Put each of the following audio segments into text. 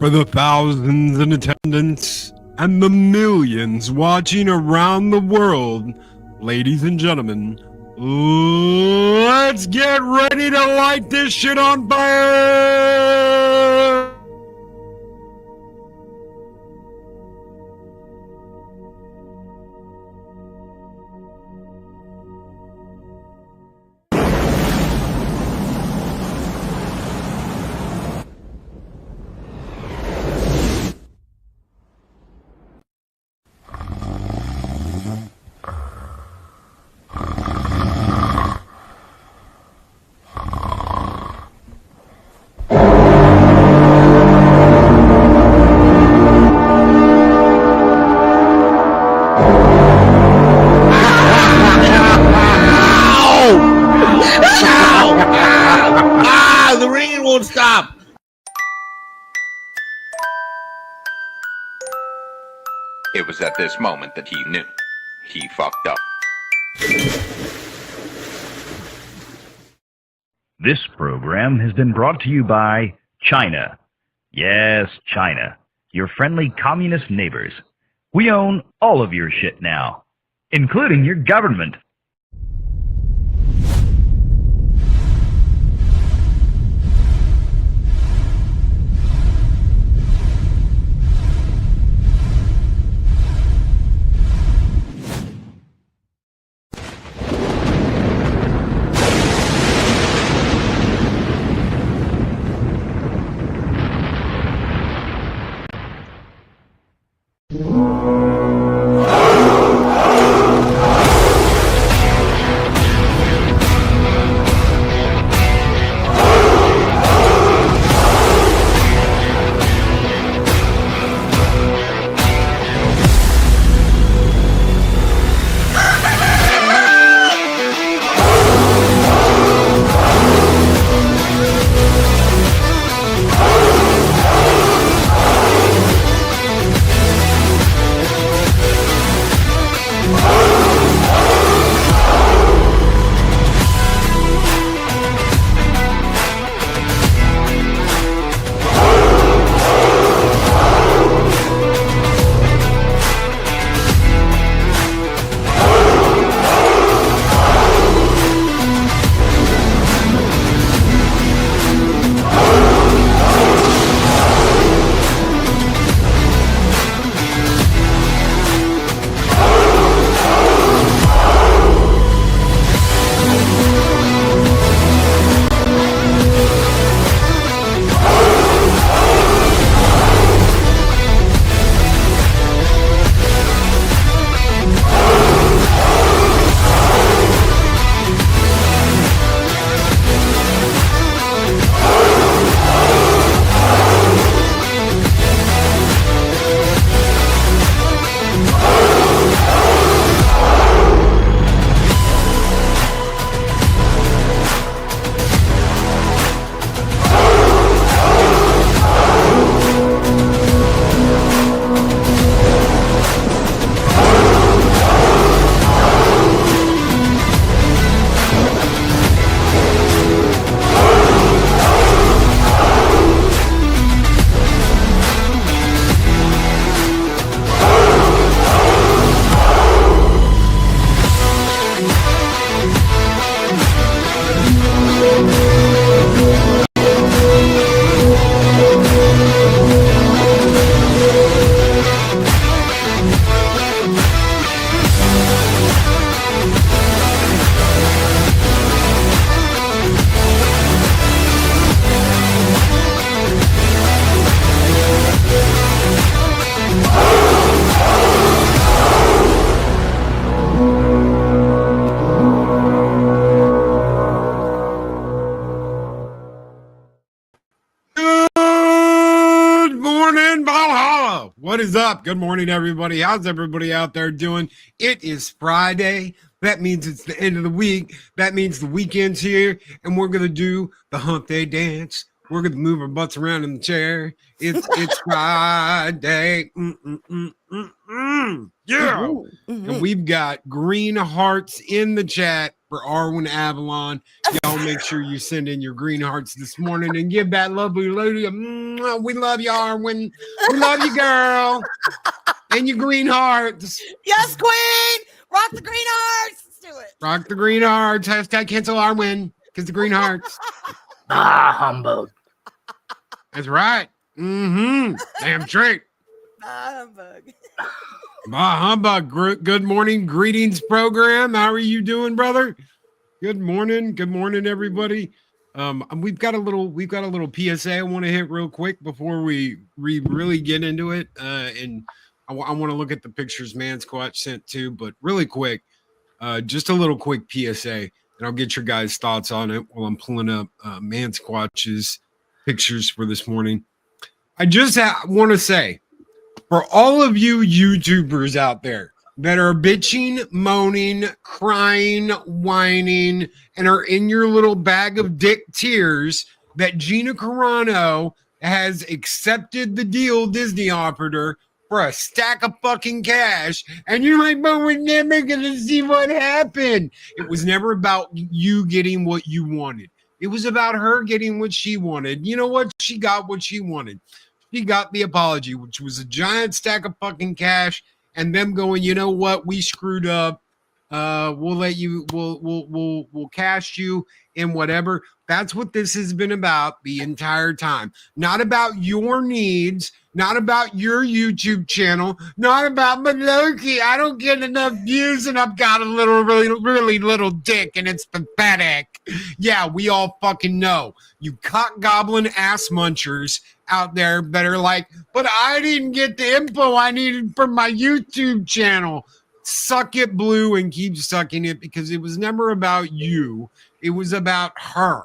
For the thousands in attendance and the millions watching around the world, ladies and gentlemen, let's get ready to light this shit on fire! The ringing won't stop. It was at this moment that he knew. He fucked up. This program has been brought to you by China. Yes, China. Your friendly communist neighbors. We own all of your shit now, including your government. What is up? Good morning, everybody. How's everybody out there doing? It is Friday. That means it's the end of the week. That means the weekend's here, and we're going to do the hump day dance. We're going to move our butts around in the chair. It's Friday. Yeah. And we've got green hearts in the chat. for Arwen Avalon. Y'all make sure you send in your green hearts this morning and give that lovely lady a mwah. We love you, Arwen. We love you, girl. And your green hearts. Yes, Queen. Rock the green hearts. Let's do it. Rock the green hearts. Hashtag cancel Arwen because the green hearts. Humbug. That's right. Mm-hmm. Damn straight. Humbug. Bah humbug. Good morning, greetings program. How are you doing, brother? Good morning, everybody. We've got a little PSA I want to hit real quick before we really get into it. And I want to look at the pictures Man Squatch sent too, but really quick, just a little quick PSA, and I'll get your guys' thoughts on it while I'm pulling up Man Squatch's pictures for this morning. I just want to say, for all of you YouTubers out there that are bitching, moaning, crying, whining, and are in your little bag of dick tears that Gina Carano has accepted the deal Disney offered her for a stack of fucking cash, and you're like, but we're never gonna see what happened. It was never about you getting what you wanted. It was about her getting what she wanted. You know what? She got what she wanted. She got the apology, which was a giant stack of fucking cash, and them going, you know what? We screwed up. We'll let you. We'll cash you in whatever. That's what this has been about the entire time. Not about your needs. Not about your YouTube channel. Not about, but Loki, I don't get enough views, and I've got a really little dick, and it's pathetic. Yeah, we all fucking know. You cock goblin ass munchers out there that are like, but I didn't get the info I needed from my YouTube channel. Suck it blue and keep sucking it, because it was never about you. It was about her.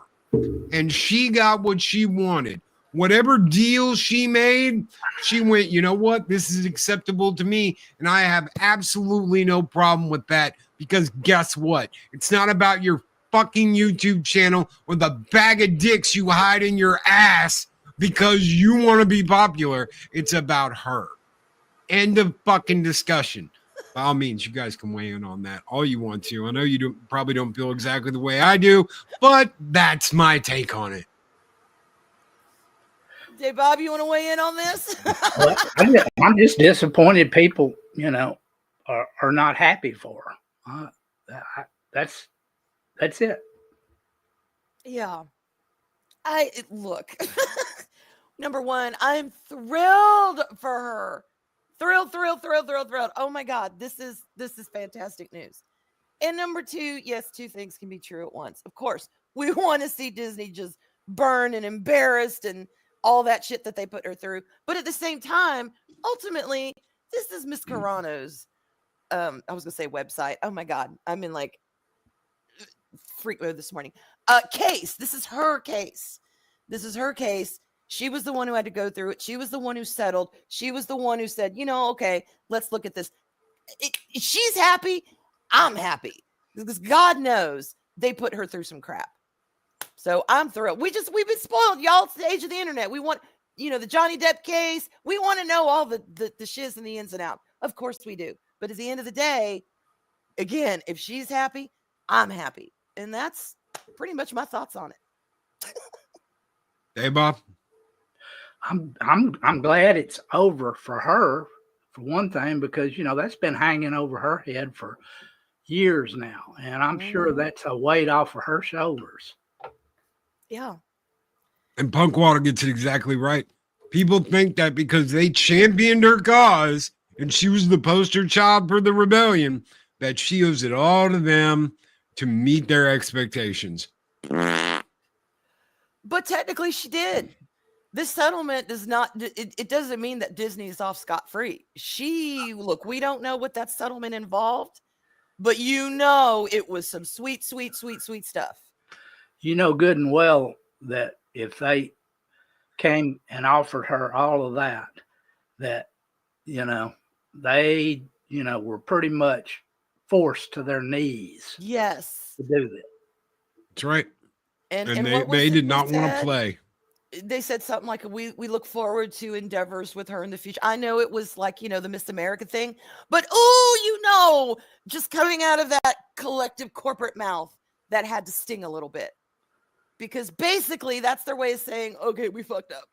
And she got what she wanted. Whatever deal she made, she went, you know what? This is acceptable to me. And I have absolutely no problem with that, because guess what? It's not about your fucking YouTube channel or the bag of dicks you hide in your ass because you want to be popular. It's about her. End of fucking discussion. By all means, you guys can weigh in on that all you want to. I know you probably don't feel exactly the way I do, but that's my take on it. J. Bob, you want to weigh in on this? Well, I'm just disappointed people, are not happy for her. That's it. Yeah. Look. Number one, I'm thrilled for her. Thrilled. Oh my God, this is fantastic news. And number two, yes, two things can be true at once. Of course, we want to see Disney just burn and embarrassed and all that shit that they put her through. But at the same time, ultimately, this is Miss Carano's, I was going to say website. Oh my God. I'm in like freak mode this morning. Case. This is her case. She was the one who had to go through it. She was the one who settled. She was the one who said, okay, let's look at this. She's happy. I'm happy, because God knows they put her through some crap. So I'm thrilled. We've been spoiled, y'all. It's the age of the internet. We want, the Johnny Depp case. We want to know all the shiz and the ins and outs. Of course we do. But at the end of the day, again, if she's happy, I'm happy. And that's pretty much my thoughts on it. Hey, Bob. I'm glad it's over for her, for one thing, because that's been hanging over her head for years now, and I'm sure that's a weight off of her shoulders. Yeah. And Punkwater gets it exactly right. People think that because they championed her cause and she was the poster child for the rebellion, that she owes it all to them to meet their expectations. But technically she did. This settlement does not, it doesn't mean that Disney is off scot-free. We don't know what that settlement involved, but it was some sweet stuff. Good and well that if they came and offered her all of that they were pretty much forced to their knees. Yes. To do that. That's right. And they did not want to play. They said something like, we look forward to endeavors with her in the future. I know it was like, the Miss America thing, but just coming out of that collective corporate mouth that had to sting a little bit. Because basically that's their way of saying, okay, we fucked up.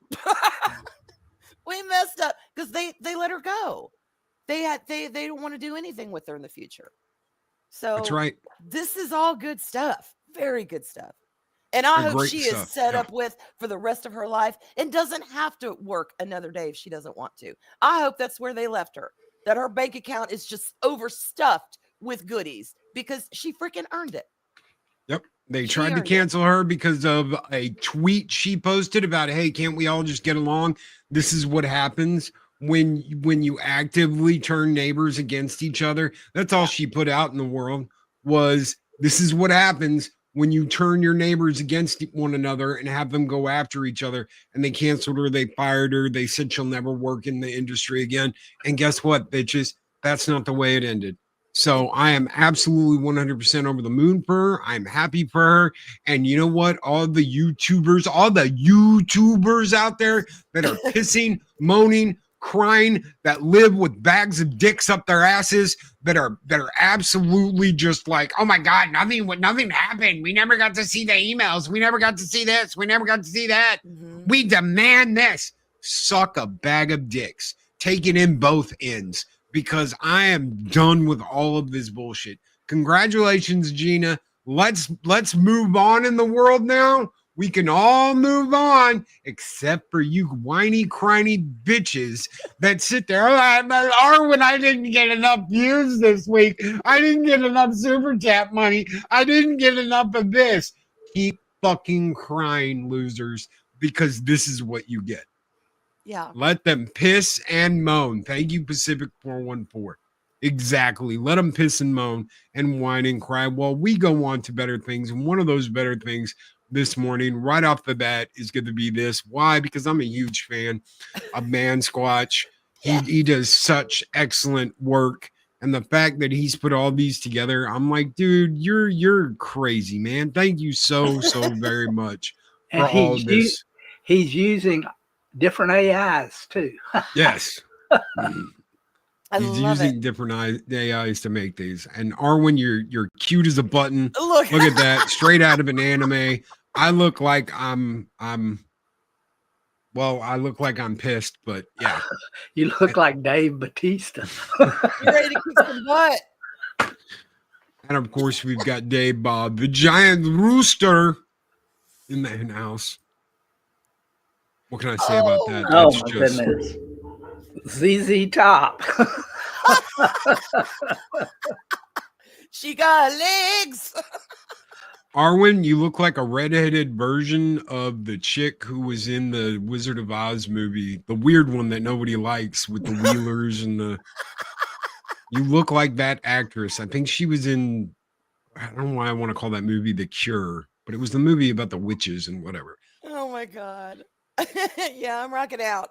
We messed up because they let her go. They don't want to do anything with her in the future. So That's right. this is all good stuff. Very good stuff. And I hope Great she stuff, is set yeah. up with for the rest of her life and doesn't have to work another day if she doesn't want to. I hope that's where they left her, that her bank account is just overstuffed with goodies because she freaking earned it. Yep. They She tried to earned it. cancel her because of a tweet she posted about, hey, can't we all just get along? This is what happens when you actively turn neighbors against each other. That's all she put out in the world was, this is what happens when you turn your neighbors against one another and have them go after each other. And they canceled her. They fired her. They said she'll never work in the industry again. And guess what, bitches? That's not the way it ended. So I am absolutely 100% over the moon for her. I'm happy for her. And you know what? All the YouTubers out there that are pissing, moaning, crying, that live with bags of dicks up their asses, that are absolutely just like, oh my God, nothing happened. We never got to see the emails. We never got to see this. We never got to see that. Mhm. We demand this. Suck a bag of dicks. Take it in both ends. Because I am done with all of this bullshit. Congratulations, Gina. Let's move on in the world now. We can all move on, except for you whiny, crying bitches that sit there. Arwen, I didn't get enough views this week. I didn't get enough super chat money. I didn't get enough of this. Keep fucking crying, losers, because this is what you get. Yeah. Let them piss and moan. Thank you, Pacific 414. Exactly. Let them piss and moan and whine and cry while we go on to better things. And one of those better things this morning, right off the bat, is going to be this. Why? Because I'm a huge fan of Man Squatch. He does such excellent work. And the fact that he's put all these together, I'm like, dude, you're crazy, man. Thank you so very much for And all this. he's using different AIs too. Yes. I He's love using it. different AIs to make these. And Arwen, you're cute as a button. Look. Look at that. Straight out of an anime. I look like I'm pissed, but yeah. You look like Dave Bautista. You ready to kick some butt? And of course, we've got Dave Bob, the giant rooster, in the house. What can I say about that? Oh That's my just goodness. ZZ Top. She got legs. Arwen, you look like a redheaded version of the chick who was in the Wizard of Oz movie, the weird one that nobody likes with the Wheelers and the. You look like that actress. I think she was in. I don't know why I want to call that movie The Cure, but it was the movie about the witches and whatever. Oh my God. Yeah, I'm rocking out.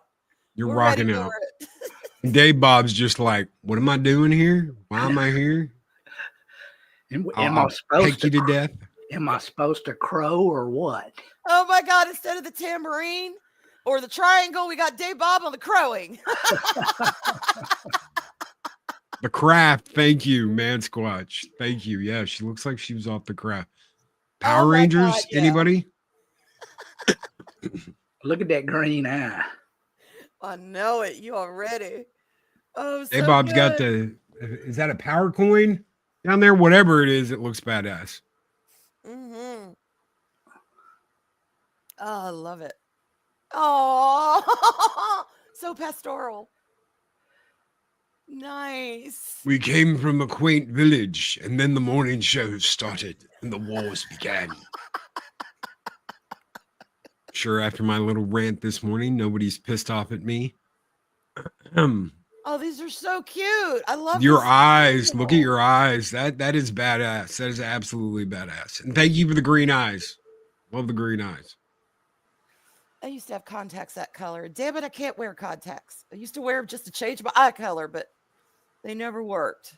You're We're rocking ready out. for it. And Dave Bob's just like, what am I doing here? Why am I here? Am I'll I supposed peck you to death. Am I supposed to crow or what? Oh my God. Instead of the tambourine or the triangle, we got Dave Bob on the crowing. The Craft. Thank you, Man Squatch. Thank you. Yeah, she looks like she was off The Craft. Power my Rangers? God, yeah. Anybody? Look at that green eye. I know it. You already. Oh, so Hey, Bob's got good. is that a power coin down there? Whatever it is, it looks badass. Mm-hmm. Oh, I love it. Oh, so pastoral. Nice. We came from a quaint village, and then the morning show started, and the wars began. Sure, after my little rant this morning, nobody's pissed off at me. Oh, these are so cute. I love Your this eyes. Look at style. your eyes. That is badass. That is absolutely badass. And thank you for the green eyes. Love the green eyes. I used to have contacts that color. Damn it, I can't wear contacts. I used to wear them just to change my eye color, but they never worked.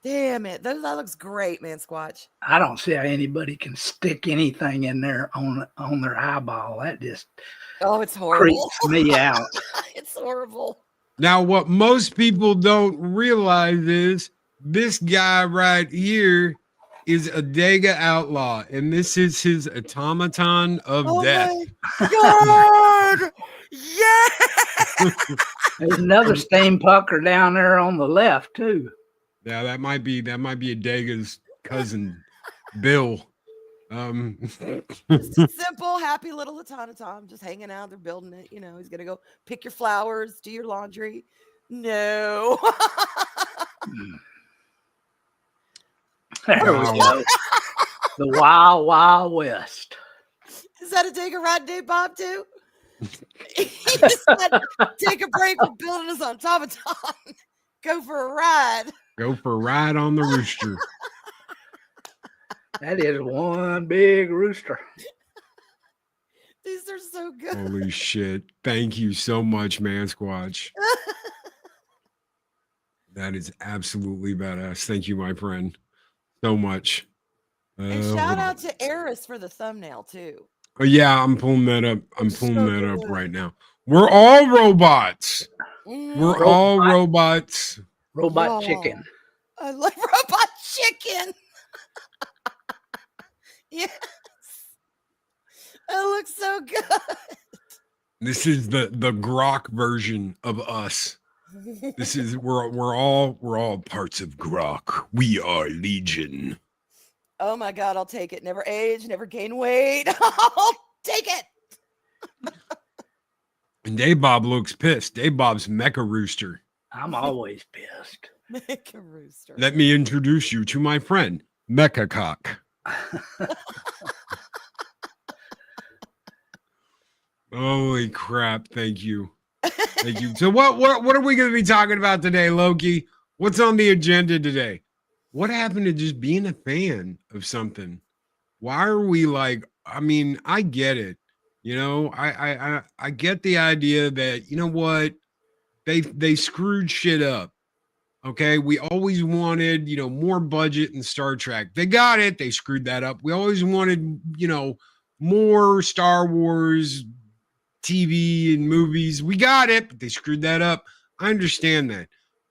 Damn it. That looks great, Man Squatch. I don't see how anybody can stick anything in there on their eyeball. That just Oh, it's horrible. creeps me out. It's horrible. Now, what most people don't realize is This guy right here is a Dega outlaw, and this is his automaton of Oh death. my god! Yeah. There's another steampunker down there on the left too. Yeah, that might be a Dega's cousin, Bill. Just a simple, happy little automaton, just hanging out. They're building it. You know, he's gonna go pick your flowers, do your laundry. No. There Wow. we go. The Wild Wild West. Is that a take a ride day, Bob, too? He said, take a break from building his automaton. Go for a ride. Go for a ride on the rooster. That is one big rooster. These are so good. Holy shit. Thank you so much, Man Squatch. That is absolutely badass. Thank you, my friend. So much. And shout out to Eris for the thumbnail, too. Oh, yeah, I'm pulling that up. I'm pulling So that up good. right now. We're all robots. Mm, We're all robots. Robot Yeah. chicken. I love robot chicken. Yes. That looks so good. This is the Grok version of us. This is we're all parts of Grok. We are Legion. Oh my God, I'll take it. Never age, never gain weight. I'll take it. And Dave Bob looks pissed. Dave Bob's Mecha Rooster. I'm always pissed. Make a rooster. Let me introduce you to my friend, Mecha Cock. Holy crap. Thank you. Thank you. So what are we going to be talking about today, Loki? What's on the agenda today? What happened to just being a fan of something? Why are we like, I mean, I get it. You know, I get the idea that, you know what, they screwed shit up. Okay, we always wanted, you know, more budget in Star Trek. They got it. They screwed that up. We always wanted, you know, more Star Wars TV and movies. We got it, but they screwed that up. I understand that.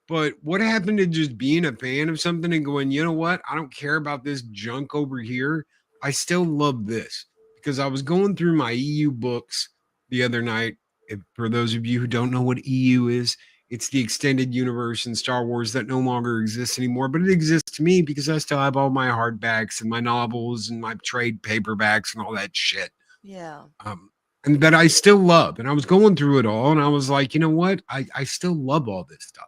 But what happened to just being a fan of something and going, you know what? I don't care about this junk over here. I still love this. Because I was going through my EU books the other night. For those of you who don't know what EU is, it's the extended universe in Star Wars that no longer exists anymore. But it exists to me because I still have all my hardbacks and my novels and my trade paperbacks and all that shit. Yeah. And that I still love. And I was going through it all, and I was like, you know what? I still love all this stuff.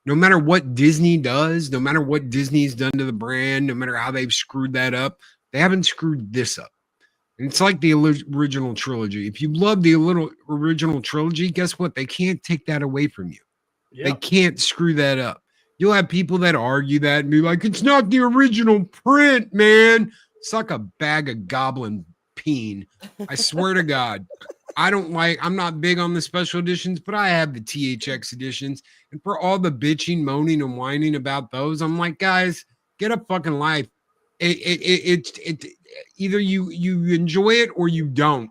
No matter what Disney does, no matter what Disney's done to the brand, no matter how they've screwed that up, they haven't screwed this up. And it's like the original trilogy. If you love the original trilogy, guess what? They can't take that away from you. They Yep. can't screw that up. You'll have people that argue that and be like, it's not the original print, man. Suck a bag of goblin peen. I swear to God. I'm not big on the special editions, but I have the THX editions. And for all the bitching, moaning, and whining about those, I'm like, guys, get a fucking life. It's either you enjoy it or you don't.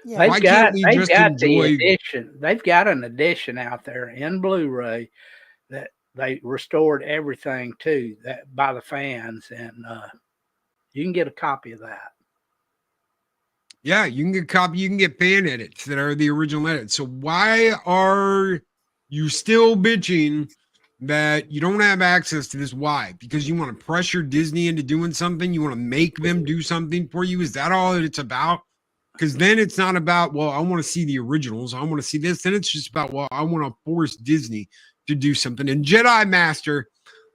Yeah. Why can't we just the enjoy- edition. They've got an edition out there in Blu-ray that they restored everything to that by the fans, and you can get a copy of that. Yeah, you can get a copy. You can get fan edits that are the original edits. So why are you still bitching that you don't have access to this? Why? Because you want to pressure Disney into doing something? You want to make them do something for you? Is that all that it's about? Because then it's not about, well, I want to see the originals. I want to see this. Then it's just about, well, I want to force Disney to do something. And Jedi Master,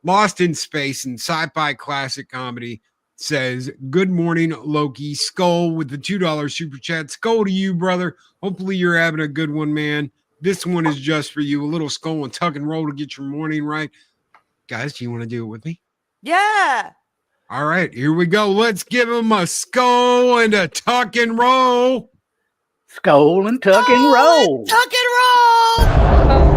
Lost in Space and Sci-Fi Classic Comedy says, good morning, Loki. Skull with the $2 super chat. Skull to you, brother. Hopefully you're having a good one, man. This one is just for you. A little skull and tuck and roll to get your morning right. Guys, do you want to do it with me? Yeah. All right, here we go. Let's give him a skull and a tuck and roll. Skull and tuck and roll. Tuck and roll.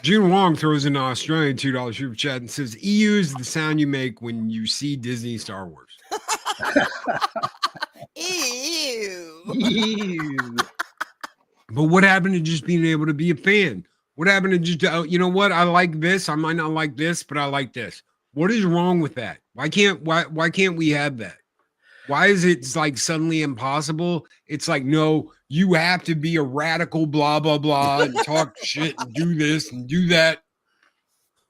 June Wong throws in Australian $2 super chat and says, EU is the sound you make when you see Disney Star Wars. Ew. Ew. But what happened to just being able to be a fan? What happened to just, you know what? I like this. I might not like this, but I like this. What is wrong with that? Why can't we have that? Why is it like suddenly impossible? It's like, no, you have to be a radical, blah, blah, blah, and talk shit and do this and do that.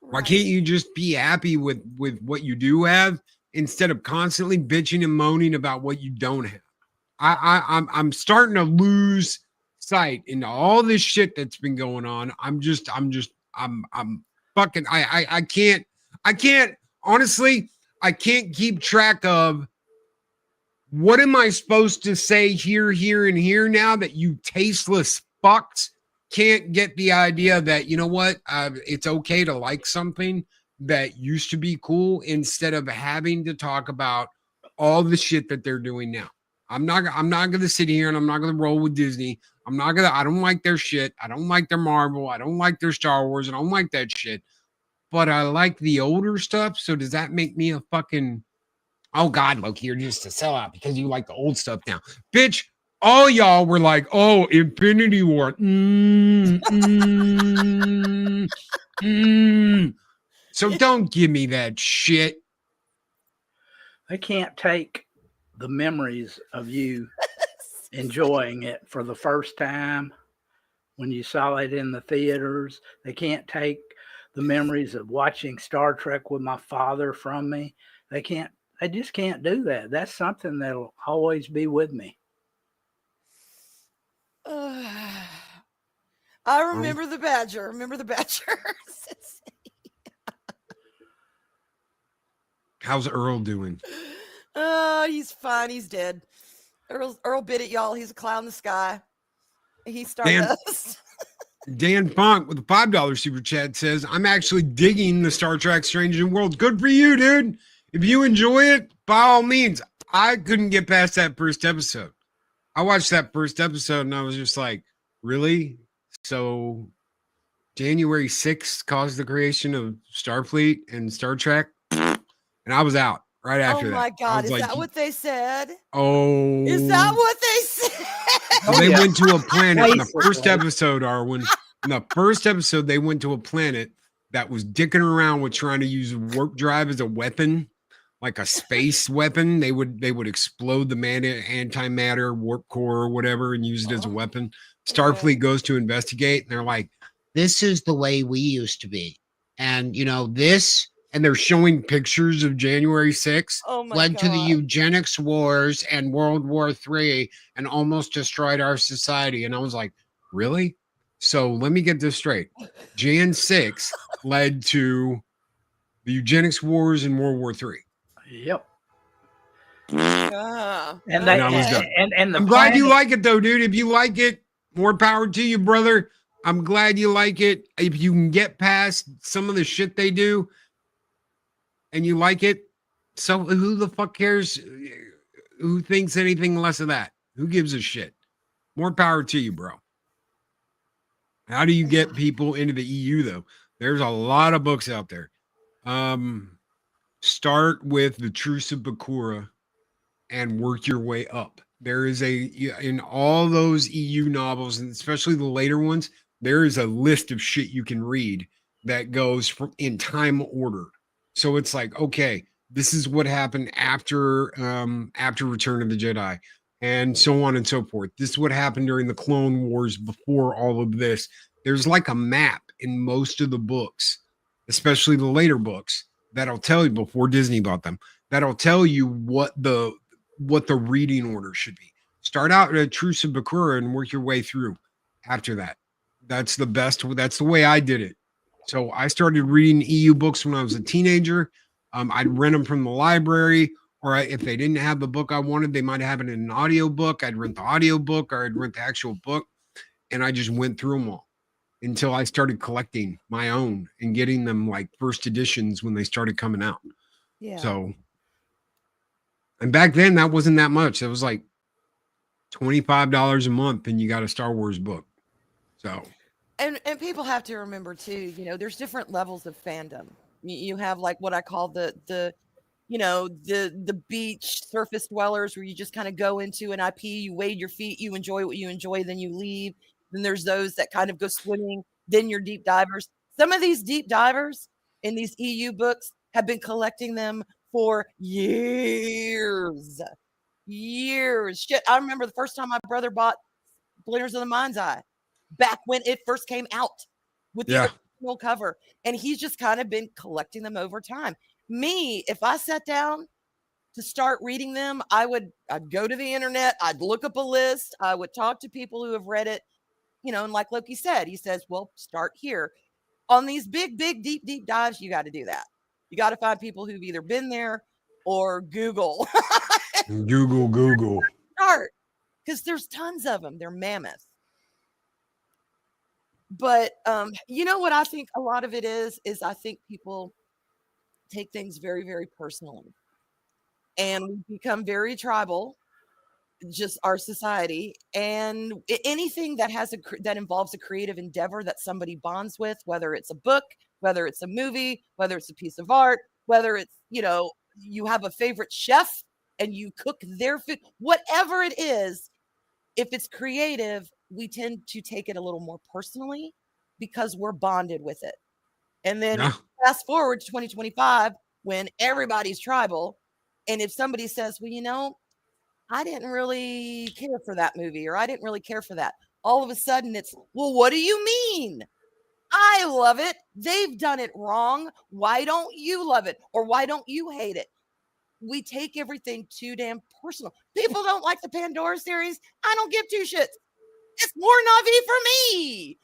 Why can't you just be happy with what you do have instead of constantly bitching and moaning about what you don't have? I'm starting to lose sight into all this shit that's been going on. I'm fucking I can't honestly, I can't keep track of what am I supposed to say here, and here now that you tasteless fucks can't get the idea that, you know what, it's okay to like something that used to be cool instead of having to talk about all the shit that they're doing now. I'm not going to sit here and I'm not going to roll with Disney. I don't like their shit. I don't like their Marvel. I don't like their Star Wars. I don't like that shit. But I like the older stuff. So does that make me a fucking, oh God, Loki, you're just a sellout because you like the old stuff now? Bitch, all y'all were like, oh, Infinity War. So don't give me that shit. They can't take the memories of you enjoying it for the first time when you saw it in the theaters. They can't take the memories of watching Star Trek with my father from me. They just can't do that. That's something that'll always be with me. I remember the Badger. Remember the Badger? How's Earl doing? He's fine. He's dead. Earl bit it, y'all. He's a cloud in the sky. He's Stardust. Dan Funk with a $5 super chat says, I'm actually digging the Star Trek Strange New Worlds. Good for you, dude. If you enjoy it, by all means. I couldn't get past that first episode. I watched that first episode and I was just like, really? So January 6th caused the creation of Starfleet and Star Trek? And I was out right after that. Oh my God. Is like, that what they said? Oh. Is that what they said? They went to a planet in the first episode, Arwen. In the first episode, they went to a planet that was dicking around with trying to use warp drive as a weapon, like a space weapon. They would explode the antimatter warp core or whatever and use it as a weapon. Starfleet goes to investigate and they're like, this is the way we used to be. And you know, this, and they're showing pictures of January 6th led to the eugenics wars and World War III and almost destroyed our society. And I was like, really? So let me get this straight. Jan 6 led to the eugenics wars and World War III. Yep. And I was done. And I'm glad you like it though, dude. If you like it, more power to you, brother. I'm glad you like it. If you can get past some of the shit they do and you like it, so who the fuck cares? Who thinks anything less of that? Who gives a shit? More power to you, bro. How do you get people into the EU though? There's a lot of books out there. Start with the Truce of Bakura and work your way up. There is in all those EU novels, and especially the later ones, there is a list of shit you can read that goes in time order. So it's like, okay, this is what happened after Return of the Jedi, and so on and so forth. This is what happened during the Clone Wars before all of this. There's like a map in most of the books, especially the later books, that'll tell you, before Disney bought them, that'll tell you what the reading order should be. Start out at Truce of Bakura and work your way through after that. That's the best. That's the way I did it. So I started reading EU books when I was a teenager. I'd rent them from the library, or if they didn't have the book I wanted, they might have it in an audio book. I'd rent the audio book, or I'd rent the actual book, and I just went through them all until I started collecting my own and getting them like first editions when they started coming out. Yeah. So, and back then that wasn't that much. It was like $25 a month and you got a Star Wars book. So And people have to remember too, there's different levels of fandom. You have like what I call the the beach surface dwellers, where you just kind of go into an IP, you wade your feet, you enjoy what you enjoy, then you leave. Then there's those that kind of go swimming, then you're deep divers. Some of these deep divers in these EU books have been collecting them for years. Shit, I remember the first time my brother bought Splinters of the Mind's Eye, back when it first came out with the original cover. And he's just kind of been collecting them over time. Me, if I sat down to start reading them, I'd go to the internet, I'd look up a list, I would talk to people who have read it, and like Loki said, he says, well, start here. On these big, deep dives, you got to do that. You got to find people who've either been there or Google. Google. Start, because there's tons of them. They're mammoth. But what I think a lot of it is I think people take things very, very personally, and we become very tribal, just our society. And anything that that involves a creative endeavor that somebody bonds with, whether it's a book, whether it's a movie, whether it's a piece of art, whether it's, you have a favorite chef and you cook their food, whatever it is, if it's creative, we tend to take it a little more personally because we're bonded with it. And then fast forward to 2025, when everybody's tribal, and if somebody says, well, I didn't really care for that movie, or I didn't really care for that, all of a sudden it's, well, what do you mean? I love it. They've done it wrong. Why don't you love it? Or why don't you hate it? We take everything too damn personal. People don't like the Pandora series. I don't give two shits. It's more Na'vi for me.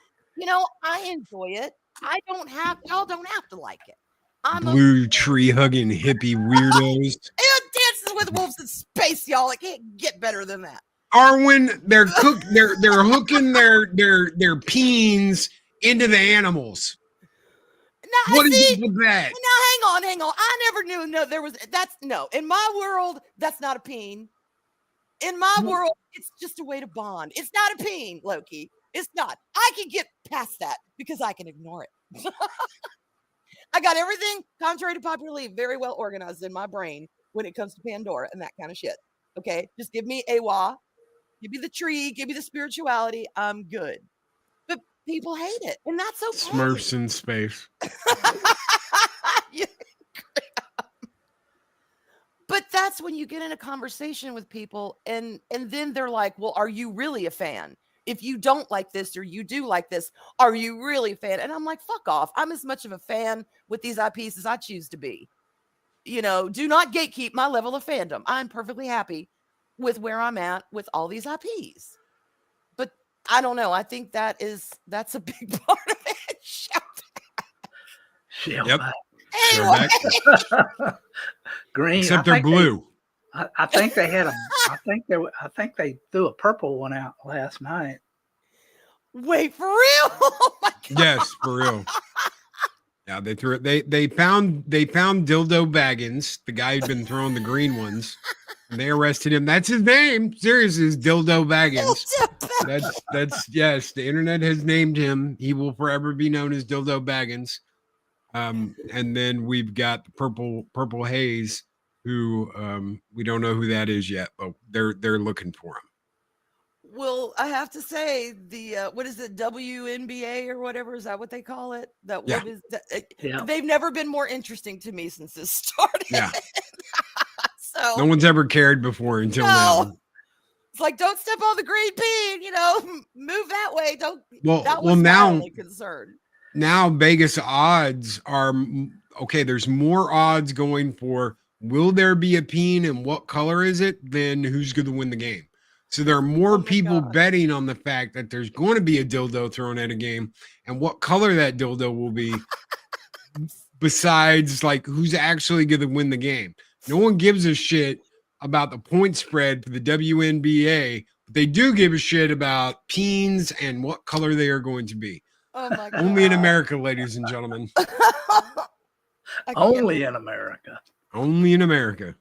I enjoy it. Y'all don't have to like it. I'm Blue tree hugging hippie weirdos. Dances with Wolves in Space, y'all. It can't get better than that. Arwen, they're hooking their peens into the animals. Now, What is it with that? Now, hang on. I never knew. No. In my world, that's not a peen. In my world, it's just a way to bond. It's not a peen, Loki. It's not. I can get past that because I can ignore it. I got everything, contrary to popular belief, very well organized in my brain when it comes to Pandora and that kind of shit. Okay? Just give me Awa, give me the tree, give me the spirituality. I'm good. But people hate it, and that's okay. Smurfs in space. But that's when you get in a conversation with people, and then they're like, well, are you really a fan? If you don't like this or you do like this, are you really a fan? And I'm like, fuck off. I'm as much of a fan with these IPs as I choose to be. Do not gatekeep my level of fandom. I'm perfectly happy with where I'm at with all these IPs. But I don't know. I think that's a big part of it. Yep. Anyway. Green. Except they're blue. I think they had I think they threw a purple one out last night. Wait, for real? Oh my God. Yes, for real. Yeah, they threw it. They found Dildo Baggins, the guy who'd been throwing the green ones. And they arrested him. That's his name. Seriously, is Dildo Baggins. That's yes. The internet has named him. He will forever be known as Dildo Baggins. And then we've got the purple haze, who we don't know who that is yet, but they're looking for him. Well, I have to say the what is it, WNBA or whatever, is that what they call it? They've never been more interesting to me since this started. Yeah. So no one's ever cared before until now. It's like, don't step on the green peen, move that way. Don't. Well, now my only concern. Now Vegas odds are okay. There's more odds going for will there be a peen and what color is it than who's going to win the game. So there are more people betting on the fact that there's going to be a dildo thrown at a game and what color that dildo will be besides like who's actually going to win the game. No one gives a shit about the point spread for the WNBA, but they do give a shit about peens and what color they are going to be. Oh my God. Only in America, ladies and gentlemen. Only in America. Only in America.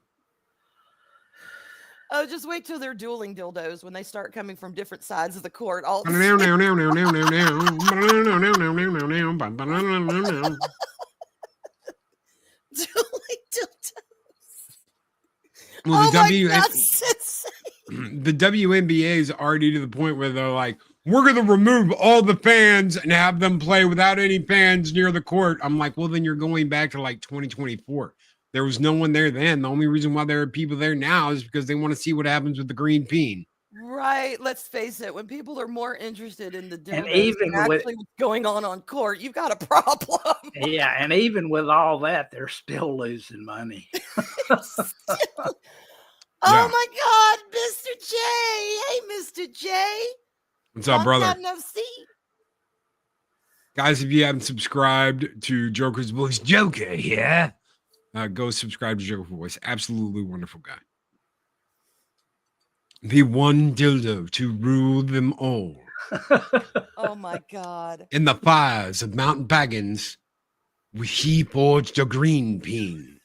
Oh, just wait till they're dueling dildos when they start coming from different sides of the court. All the Well, dueling dildos. the Oh my W God, insane. the WNBA is already to the point where they're like, we're going to remove all the fans and have them play without any fans near the court. I'm like, well, then you're going back to like 2024. There was no one there then. The only reason why there are people there now is because they want to see what happens with the green peen. Right. Let's face it. When people are more interested in the dildos And even than with- actually what's going on court, you've got a problem. Yeah, and even with all that, they're still losing money. Oh Yeah. my God, Mr. J. Hey, Mr. J. What's up, Long brother? time no see. Guys, if you haven't subscribed to Joker's Voice, Joker, yeah, go subscribe to Joker's Voice. Absolutely wonderful guy. The one dildo to rule them all. Oh my God. In the fires of Mount Baggins, he forged a green peen,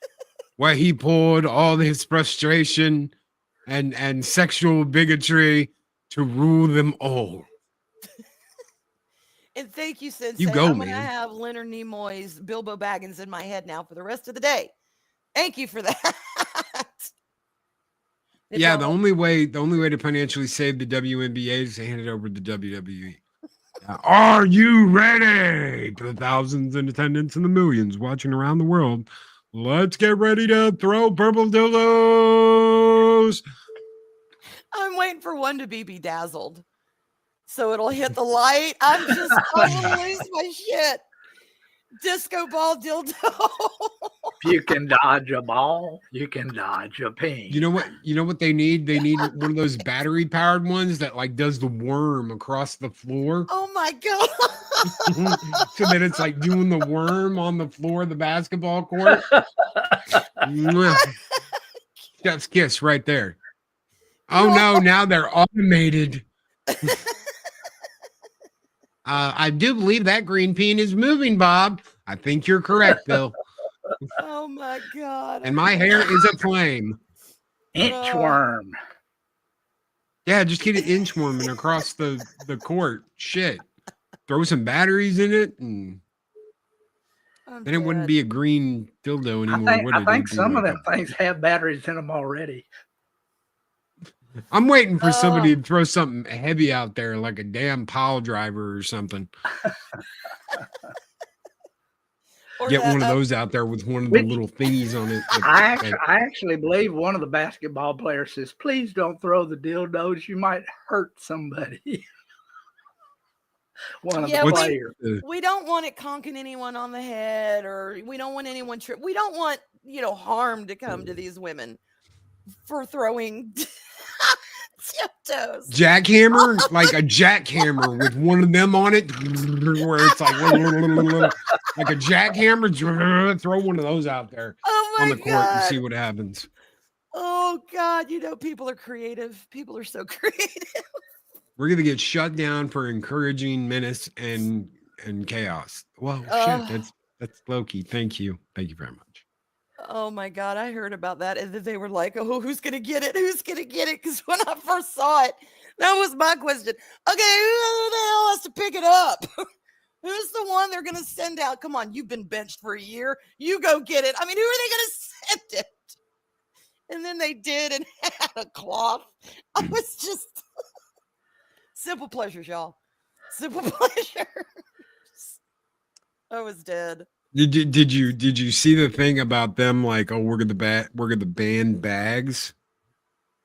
where he poured all his frustration and sexual bigotry to rule them all. And thank you, Sensei. You go, I'm gonna man. have Leonard Nimoy's Bilbo Baggins in my head now for the rest of the day. Thank you for that. It's Yeah, all- the only way to financially save the WNBA is to hand it over to WWE. Are you ready? To the thousands in attendance and the millions watching around the world, let's get ready to throw purple dildos. I'm waiting for one to be bedazzled. So it'll hit the light. I'm gonna lose my shit. Disco ball dildo. If you can dodge a ball, you can dodge a peen. You know what? You know what they need? They need one of those battery powered ones that like does the worm across the floor, Oh my God. so that it's like doing the worm on the floor of the basketball court. Mwah. Chef's kiss right there. Oh no! Now they're automated. I do believe that green peen is moving, Bob. I think you're correct, Bill. Oh my God. And my hair is a flame. Inchworm. Yeah, just get it inchworming across the court. Shit. Throw some batteries in it, and I'm then it wouldn't dead. be a green dildo anymore, would it? I think It'd be some of like them things have batteries in them already. I'm waiting for somebody Oh. to throw something heavy out there, like a damn pile driver or something. Or Get that, one of those out there with one of the Which- little thingies on it. I actually believe one of the basketball players says, "Please don't throw the dildos. You might hurt somebody." One of Yeah, the we- players. we don't want it conking anyone on the head, or we don't want anyone we don't want harm to come to these women for throwing tiptoes. Jackhammer, like a jackhammer with one of them on it, where it's like like a jackhammer. Throw one of those out there Oh my on the court God. and see what happens. Oh God, people are creative. People are so creative. We're gonna get shut down for encouraging menace and chaos. Well, Ugh. shit, that's Loki. Thank you very much. Oh my God, I heard about that. And then they were like, oh, who's going to get it? Who's going to get it? Because when I first saw it, that was my question. Okay, who the hell has to pick it up? Who's the one they're going to send out? Come on, you've been benched for a year. You go get it. I mean, who are they going to send it? And then they did and had a cloth. I was just simple pleasures, y'all. Simple pleasure. I was dead. Did you see the thing about them like, oh, we're gonna ban bags?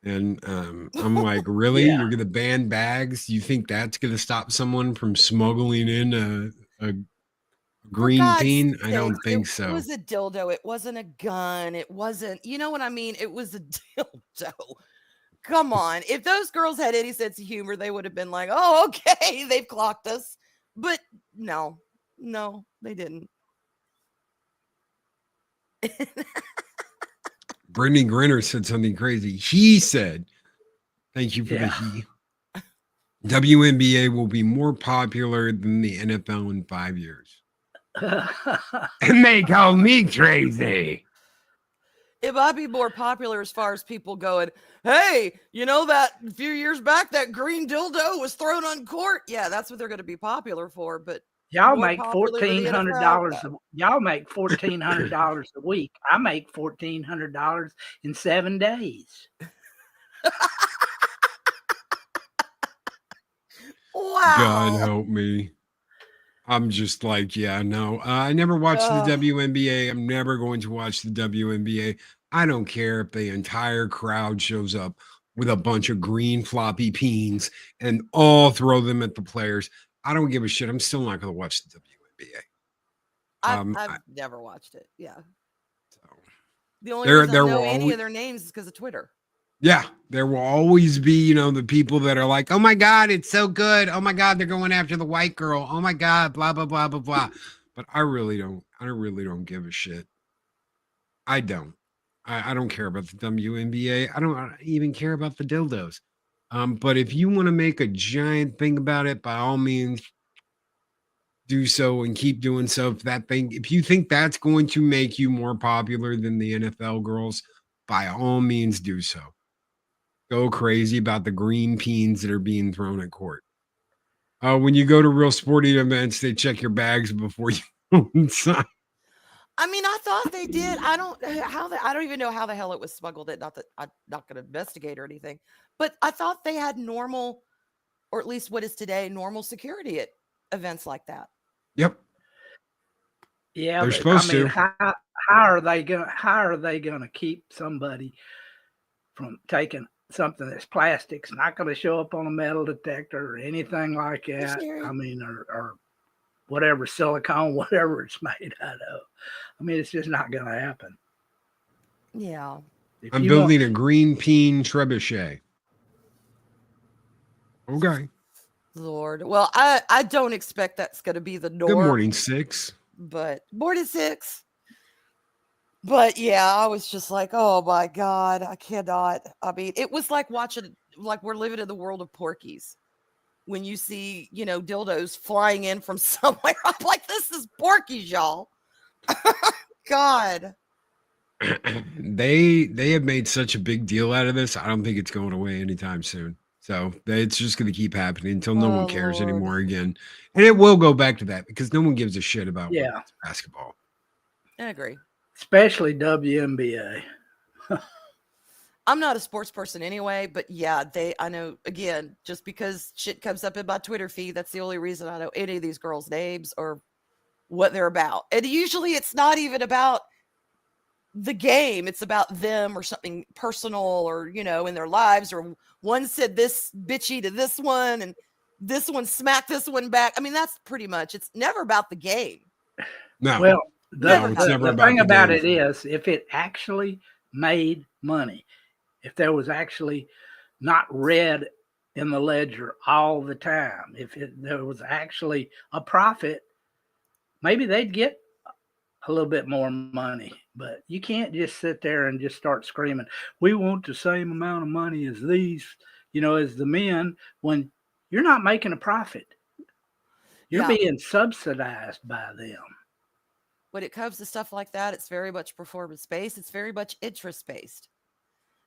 And I'm like, really? Yeah. You're gonna ban bags? You think that's gonna stop someone from smuggling in a green God's peen? I don't sakes, think It so. was a dildo. It wasn't a gun. It wasn't, you know what I mean? It was a dildo. Come on. If those girls had any sense of humor, they would have been like, oh, okay, they've clocked us. But no, they didn't. Brittany Grinner said something crazy. He said, thank you for Yeah. the he. WNBA will be more popular than the NFL in 5 years. And they call me crazy. It might be more popular as far as people going, hey, you know that a few years back that green dildo was thrown on court? Yeah, that's what they're going to be popular for. But Y'all more make popular than the $1,400. NFL? Y'all make $1,400 a week. I make $1,400 in 7 days. Wow. God help me. I'm just like, yeah, no. I never watched the Ugh. WNBA. I'm never going to watch the WNBA. I don't care if the entire crowd shows up with a bunch of green floppy peens and all throw them at the players. I don't give a shit. I'm still not going to watch the WNBA. I've never watched it. Yeah. So, The only There- reason there I know will any always- of their names is because of Twitter. yeah, there will always be, the people that are like, oh my God, it's so good. Oh my God, they're going after the white girl. Oh my God, blah, blah, blah, blah, blah. But I really don't give a shit. I don't. I don't care about the WNBA. I don't even care about the dildos. But if you want to make a giant thing about it, by all means, do so and keep doing so. If you think that's going to make you more popular than the NFL girls, by all means, do so. Go crazy about the green peens that are being thrown at court. When you go to real sporting events, they check your bags before you go inside. I mean, I thought they did. I don't even know how the hell it was smuggled in. Not that I'm not going to investigate or anything, but I thought they had normal, or at least what is today, normal security at events like that. Yep. Yeah, They're but, supposed to. how are they gonna keep somebody from taking something that's plastic? It's not going to show up on a metal detector or anything like that. Sure. I mean, or whatever silicone, whatever it's made out of. I mean, it's just not going to happen. Yeah. If I'm you building a green peen trebuchet. Okay. Lord. Well, I don't expect that's going to be the norm. Good morning, 6. But morning 6. But yeah, I was just like, oh my God, I cannot. I mean, it was like watching, like we're living in the world of Porky's. When you see, dildos flying in from somewhere, I'm like, this is Porky's, y'all. God. They have made such a big deal out of this. I don't think it's going away anytime soon. So it's just going to keep happening until no one cares Lord. anymore again. And it will go back to that because no one gives a shit about Yeah. women's basketball. I agree. especially WNBA. I'm not a sports person anyway, but yeah, I know, again, just because shit comes up in my Twitter feed, that's the only reason I know any of these girls' names or what they're about. And usually it's not even about the game. It's about them or something personal or, in their lives, or one said this bitchy to this one and this one smacked this one back. I mean, that's pretty much, it's never about the game. No. Well, No, it's never the about thing the about game. it is, if it actually made money, if there was actually not red in the ledger all the time, if there was actually a profit, maybe they'd get a little bit more money. But you can't just sit there and just start screaming, we want the same amount of money as these, as the men, when you're not making a profit. You're Yeah. being subsidized by them. When it comes to stuff like that, it's very much performance based. It's very much interest based.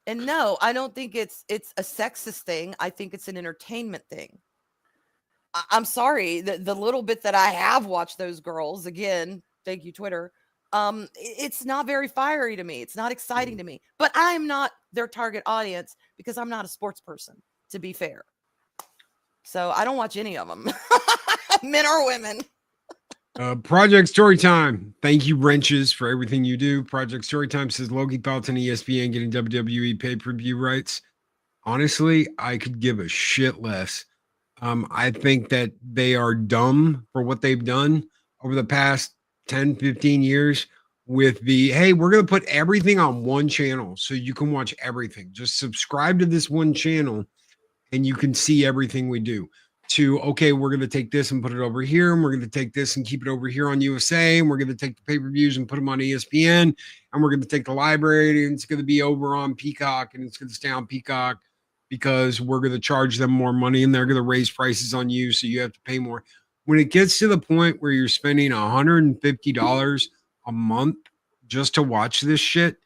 And no, I don't think it's a sexist thing. I think it's an entertainment thing. I'm sorry, the little bit that I have watched those girls, again, thank you, Twitter. It's not very fiery to me. It's not exciting to me. But I'm not their target audience because I'm not a sports person, to be fair. So I don't watch any of them, men or women. Project Storytime. Thank you, Wrenches, for everything you do. Project Storytime says Loki thoughts on ESPN getting WWE pay-per-view rights. Honestly, I could give a shit less. I think that they are dumb for what they've done over the past 10, 15 years with hey, we're going to put everything on one channel so you can watch everything. Just subscribe to this one channel and you can see everything we do. Okay, we're going to take this and put it over here, and we're going to take this and keep it over here on USA, and we're going to take the pay-per-views and put them on ESPN, and we're going to take the library, and it's going to be over on Peacock, and it's going to stay on Peacock because we're going to charge them more money, and they're going to raise prices on you, so you have to pay more. When it gets to the point where you're spending $150 a month just to watch this shit,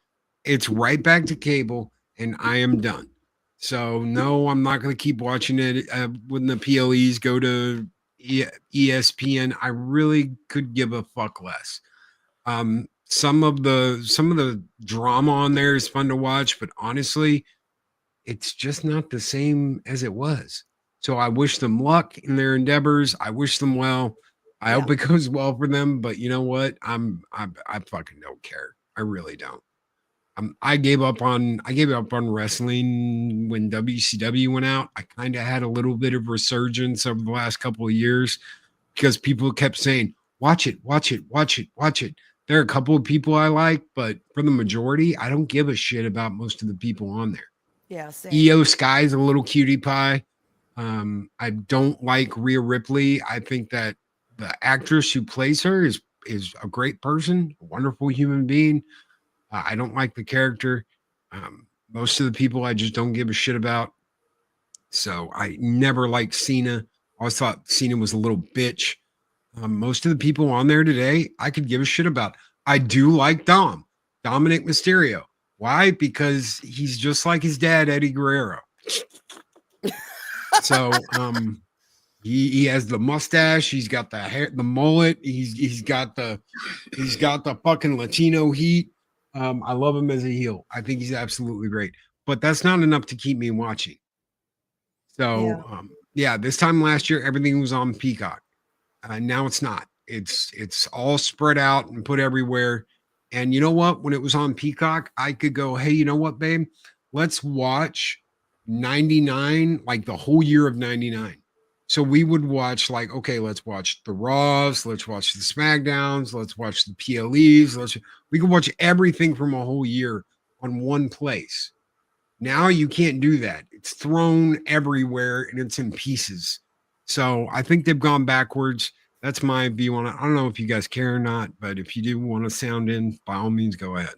it's right back to cable, and I am done. So no, I'm not going to keep watching it when the PLEs go to ESPN. I really could give a fuck less. Some of the drama on there is fun to watch, but honestly, it's just not the same as it was. So I wish them luck in their endeavors. I wish them well. I hope it goes well for them. But you know what? I fucking don't care. I really don't. I gave up on wrestling when WCW went out. I kind of had a little bit of resurgence over the last couple of years because people kept saying, watch it, watch it, watch it, watch it. There are a couple of people I like, but for the majority, I don't give a shit about most of the people on there. Yeah, same. EO Sky's a little cutie pie. I don't like Rhea Ripley. I think that the actress who plays her is a great person, a wonderful human being. I don't like the character. Most of the people I just don't give a shit about. So I never liked Cena. I always thought Cena was a little bitch. Most of the people on there today, I could give a shit about. I do like Dominic Mysterio. Why? Because he's just like his dad, Eddie Guerrero. So he has the mustache, he's got the hair, the mullet, he's got the fucking Latino heat. I love him as a heel. I think he's absolutely great. But that's not enough to keep me watching. So this time last year, everything was on Peacock. Now it's not. It's all spread out and put everywhere. And you know what? When it was on Peacock, I could go, hey, you know what, babe? Let's watch 99, like the whole year of 99. So we would watch like, okay, let's watch the Raws, let's watch the SmackDowns, let's watch the PLEs. We could watch everything from a whole year on one place. Now you can't do that. It's thrown everywhere and it's in pieces. So I think they've gone backwards. That's my view on it. I don't know if you guys care or not, but if you do want to sound in, by all means, go ahead.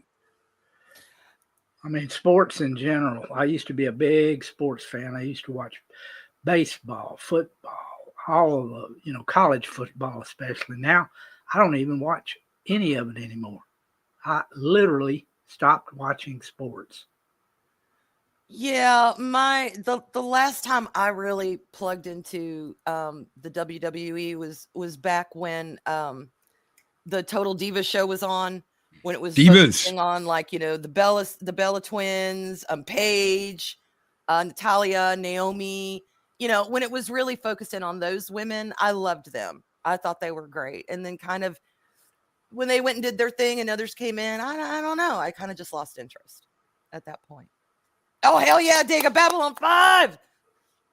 I mean, sports in general. I used to be a big sports fan. I used to watch baseball, football, all of the, college football especially. Now, I don't even watch any of it anymore. I literally stopped watching sports. Yeah, the last time I really plugged into the WWE was back when the Total Diva show was on, when it was focusing on like the Bella twins, Paige, Natalia, Naomi. When it was really focusing on those women, I loved them. I thought they were great. And then kind of when they went and did their thing and others came in, I don't know. I kind of just lost interest at that point. Oh, hell yeah, dig a Babylon 5.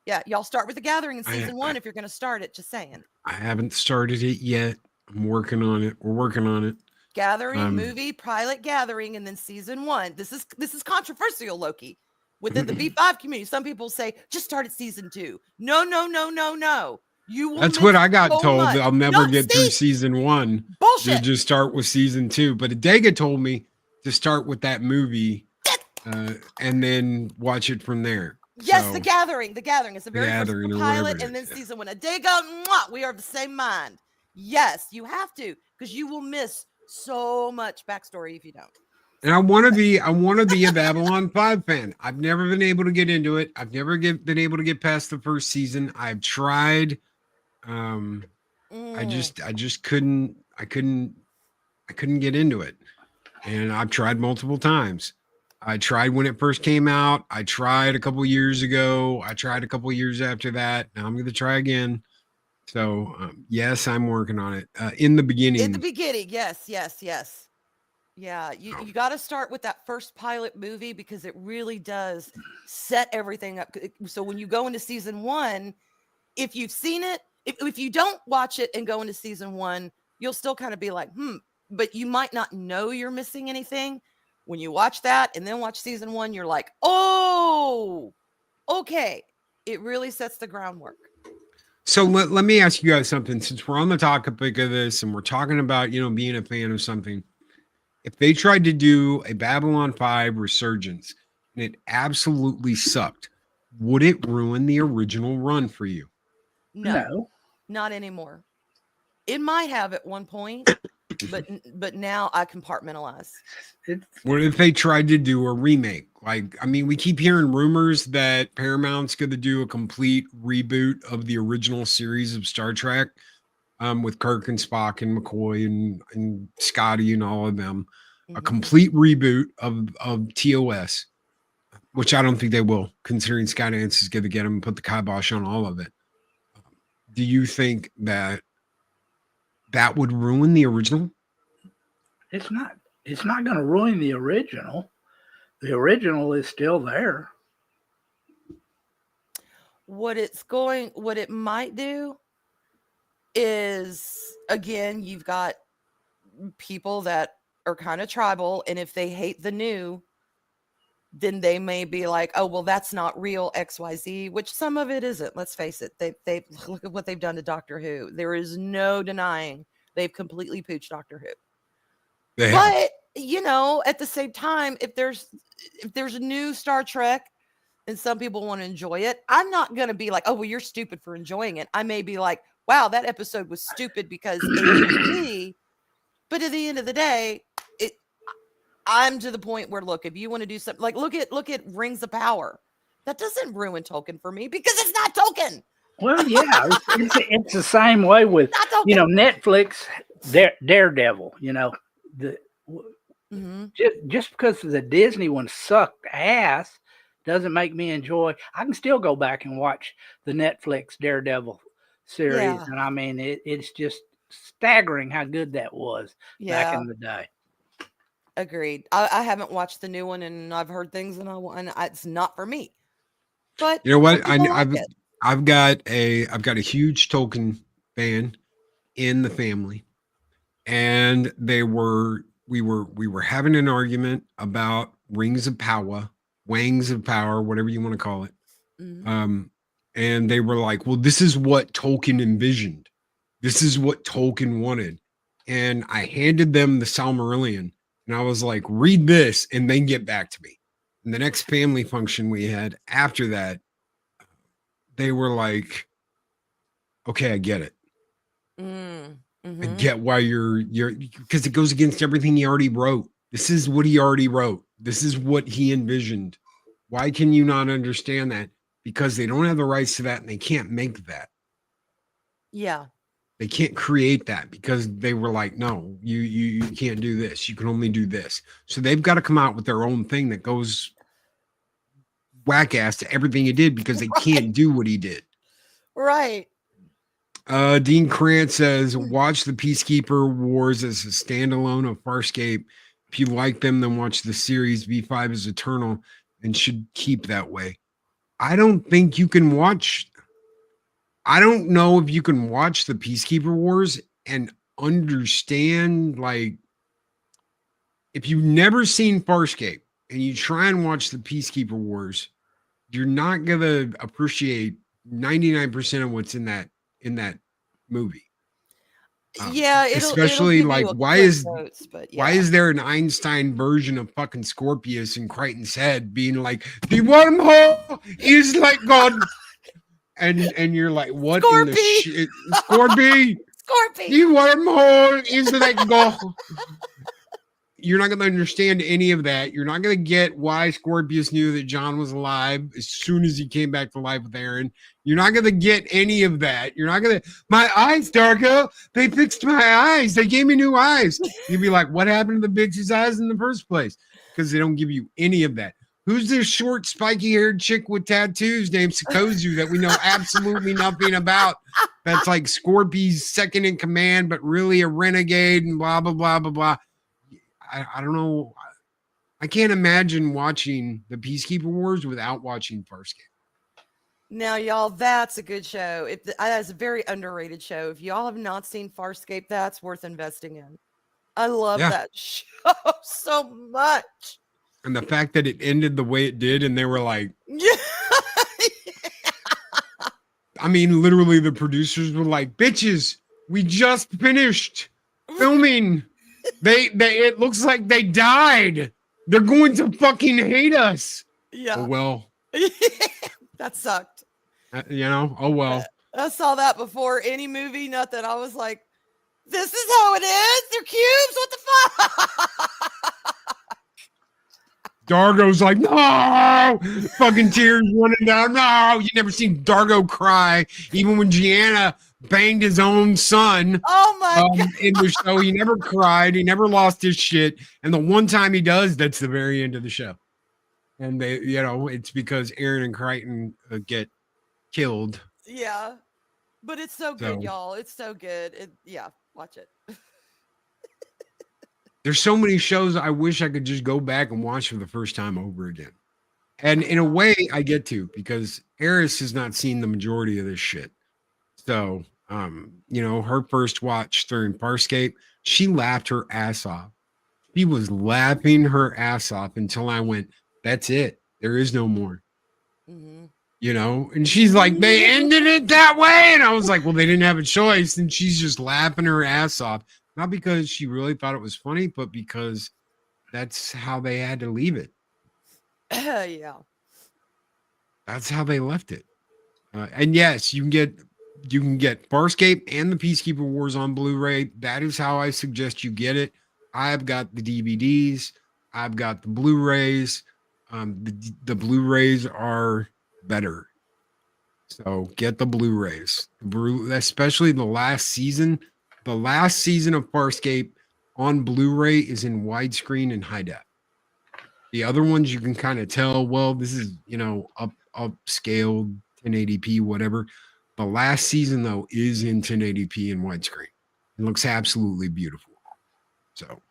Yeah, y'all start with The Gathering in season 1 if you're going to start it, just saying. I haven't started it yet. I'm working on it. We're working on it. Gathering, movie, pilot Gathering, and then season 1. This is controversial, Loki. Within the B5 community, some people say, just start at season 2. No. You will. That's what I got told. Much. I'll never get through season 1. Bullshit. To just start with season 2. But Adega told me to start with that movie and then watch it from there. Yes, so, The Gathering. The Gathering is the very first pilot, and then season 1. Adega, we are of the same mind. Yes, you have to, because you will miss so much backstory if you don't. And I want to be a Babylon 5 fan. I've never been able to get into it. I've never been able to get past the first season. I've tried. I just couldn't get into it. And I've tried multiple times. I tried when it first came out. I tried a couple years ago. I tried a couple years after that. Now I'm going to try again. So yes, I'm working on it. In the beginning, yes. Yeah, you got to start with that first pilot movie because it really does set everything up. So when you go into season 1, if you've seen it, if you don't watch it and go into season 1, you'll still kind of be like, but you might not know you're missing anything. When you watch that and then watch season 1, you're like, oh, okay. It really sets the groundwork. So let me ask you guys something. Since we're on the topic of this and we're talking about, being a fan of something, if they tried to do a Babylon 5 resurgence and it absolutely sucked, would it ruin the original run for you? No, not anymore. It might have at one point, but now I compartmentalize. It's, What if they tried to do a remake? Like, I mean, we keep hearing rumors that Paramount's going to do a complete reboot of the original series of Star Trek, with Kirk and Spock and McCoy and Scotty and all of them. A Mhm. complete reboot of TOS, which I don't think they will, considering Skydance is going to get them and put the kibosh on all of it. Do you think that would ruin the original? it's not going to ruin the original. The original is still there. What it might do is, again, you've got people that are kind of tribal, and if they hate the new, then they may be like, oh, well, that's not real XYZ, which some of it isn't. Let's face it. They look at what they've done to Doctor Who. There is no denying they've completely pooched Doctor Who. They have. But at the same time, if there's a new Star Trek and some people want to enjoy it, I'm not going to be like, oh, well, you're stupid for enjoying it. I may be like, wow, that episode was stupid because ABC. But at the end of the day, I'm to the point where, look, if you want to do something like look at Rings of Power, that doesn't ruin Tolkien for me because it's not Tolkien. Well, yeah, it's the same way with Not Tolkien. Netflix, Daredevil. Mm-hmm. Just because the Disney one sucked ass doesn't make me enjoy. I can still go back and watch the Netflix Daredevil series, Yeah. and I mean it's just staggering how good that was back Yeah, in the day. agreed. I haven't watched the new one, and I've heard things, and it's not for me. But You know what? some people like it. I've got a huge Tolkien fan in the family, and we were having an argument about Rings of Power, Wangs of Power, whatever you want to call it. Mhm. And they were like, well, this is what Tolkien envisioned. This is what Tolkien wanted. And I handed them the Silmarillion, and I was like, read this and then get back to me. And the next family function we had after that, they were like, okay, I get it. Mm, I mhm. get why you're because it goes against everything he already wrote. This is what he already wrote. This is what he envisioned. Why can you not understand that? Because they don't have the rights to that, and they can't make that. Yeah. They can't create that because they were like, no, you can't do this. You can only do this. So they've got to come out with their own thing that goes whack ass to everything he did because they can't do what he did. Right. Dean Krantz says, watch the Peacekeeper Wars as a standalone of Farscape. If you like them, then watch the series. V5 is eternal and should keep that way. I don't think you can watch. I don't know if you can watch the Peacekeeper Wars and understand, like, if you've never seen Farscape and you try and watch the Peacekeeper Wars, you're not going to appreciate 99% of what's in that movie. Yeah, especially it'll give like you a why quick is notes, but why yeah. is there an Einstein version of fucking Scorpius in Crichton's head being like the wormhole is like God, and you're like, what in the Scorpy! shit, Scorpy? Scorpy. The wormhole is like God. You're not going to understand any of that. You're not going to get why Scorpius knew that John was alive as soon as he came back to life with Aaron. You're not going to get any of that. You're not going to, my eyes, Darko, they fixed my eyes. They gave me new eyes. You'd be like, what happened to the bitch's eyes in the first place? Because they don't give you any of that. Who's this short, spiky-haired chick with tattoos named Sikozu that we know absolutely nothing about? That's like Scorpy's second in command, but really a renegade and blah, blah, blah, blah, blah. I don't know. I can't imagine watching the Peacekeeper Wars without watching Farscape. Now, y'all, that's a good show. That's a very underrated show. If y'all have not seen Farscape, that's worth investing in. I love that show so much. And the fact that it ended the way it did, and they were like, Yeah. I mean, literally, the producers were like, bitches, we just finished filming. It looks like they died. They're going to fucking hate us. Yeah. Oh, well. That sucked. Oh, well. I saw that before any movie, nothing. I was like, This is how it is. They're cubes. What the fuck? Dargo's like, no, fucking tears running down. No, you never seen Dargo cry, even when Gianna banged his own son Oh my god. in the show. He never cried. He never lost his shit. And the one time he does, that's the very end of the show. And they, it's because Aaron and Crichton get killed. Yeah. But it's so good, So- y'all. It's so good. Yeah, watch it. There's so many shows I wish I could just go back and watch for the first time over again. And in a way, I get to, because Eris has not seen the majority of this shit. So, her first watch during Farscape, she laughed her ass off. She was laughing her ass off until I went, that's it. There is no more. Mhm. And she's like, they ended it that way. And I was like, well, they didn't have a choice. And she's just laughing her ass off. Not because she really thought it was funny, but because that's how they had to leave it. Yeah. That's how they left it. And yes, you can get Farscape and the Peacekeeper Wars on Blu-ray. That is how I suggest you get it. I've got the DVDs. I've got the Blu-rays. The Blu-rays are better. So get the Blu-rays, especially the last season. The last season of Farscape on Blu-ray is in widescreen and high def. The other ones you can kind of tell, well, this is, upscaled 1080p, whatever. The last season, though, is in 1080p and widescreen. It looks absolutely beautiful. So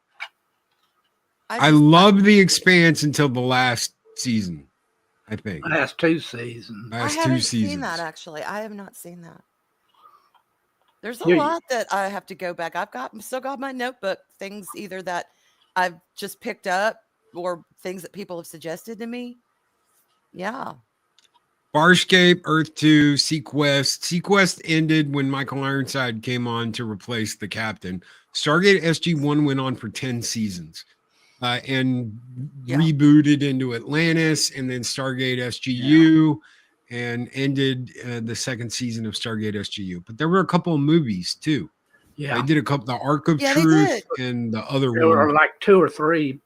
I love The Expanse until the last season, I think. Last two seasons. Last I two haven't seasons. seen that actually. I have not seen that. There's a You- lot that I have to go back. Still got my notebook, things either that I've just picked up or things that people have suggested to me. Yeah. Farscape, Earth 2, Sequest. Sequest ended when Michael Ironside came on to replace the captain. Stargate SG-1 went on for 10 seasons and Yeah. rebooted into Atlantis, and then Stargate SGU, and ended the second season of Stargate SGU. But there were a couple of movies too. Yeah. They did a couple, the Ark of Yeah, they Truth did. and the other There were one. like 2 or 3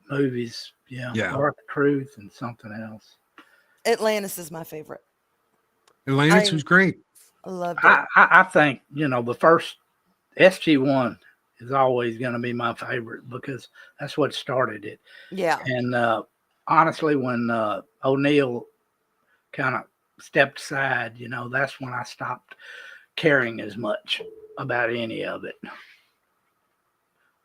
movies. Yeah. Yeah. Ark of Truth and something else. Atlantis is my favorite. Atlantis I- was great. I loved it. I think, the first SG-1 is always going to be my favorite because that's what started it. Yeah. And honestly, when O'Neill kind of stepped aside, that's when I stopped caring as much about any of it.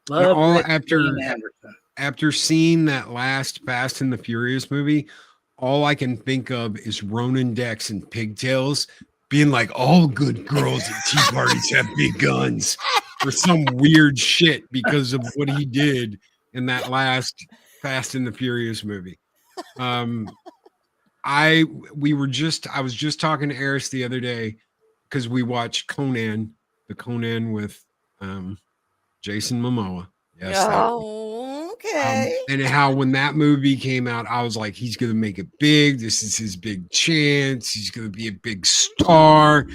Love all Rick after- Dean Anderson. After seeing that last Fast and the Furious movie, all I can think of is Ronan Dex and Pigtails being like, all good girls at tea parties have big guns, or some weird shit because of what he did in that last Fast and the Furious movie. I was just talking to Eris the other day because we watched the Conan with Jason Momoa. Yes, that Oh, okay. and how when that movie came out, I was like, he's gonna make it big. This is his big chance. He's gonna be a big star.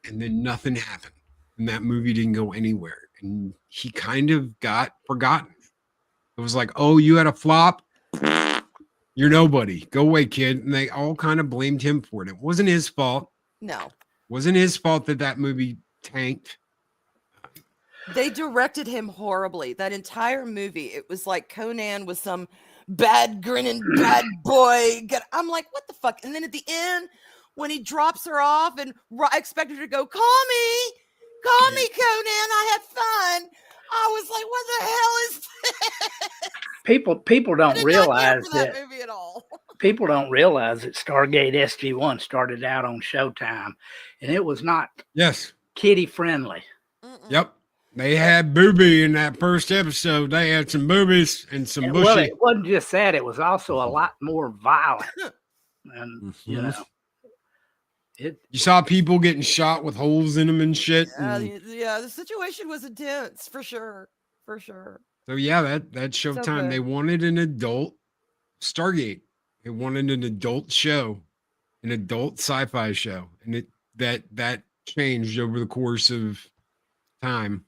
And then nothing happened. And that movie didn't go anywhere. And he kind of got forgotten. It was like, oh, you had a flop. You're nobody. Go away, kid. And they all kind of blamed him for it. It wasn't his fault. No. Wasn't his fault that movie tanked. They directed him horribly. That entire movie, it was like Conan was some bad grinning bad boy. I'm like, what the fuck? And then at the end, when he drops her off and I expected her to go, call me, Conan. I had fun. I was like, what the hell is this? People I don't did not care realize for that that movie at all. people don't realize that Stargate SG-1 started out on Showtime, and it was not Yes. kiddie friendly. Mm-mm. Yep. They had booby in that first episode. They had some boobies and some And, bushy. well, it wasn't just that; it was also a lot more violent. And Mhm. it You saw people getting shot with holes in them and shit. and- Yeah, the situation was intense for sure. For sure. so yeah, that's Showtime. good. They wanted an adult Stargate. They wanted an adult show, an adult sci-fi show, and that changed over the course of time.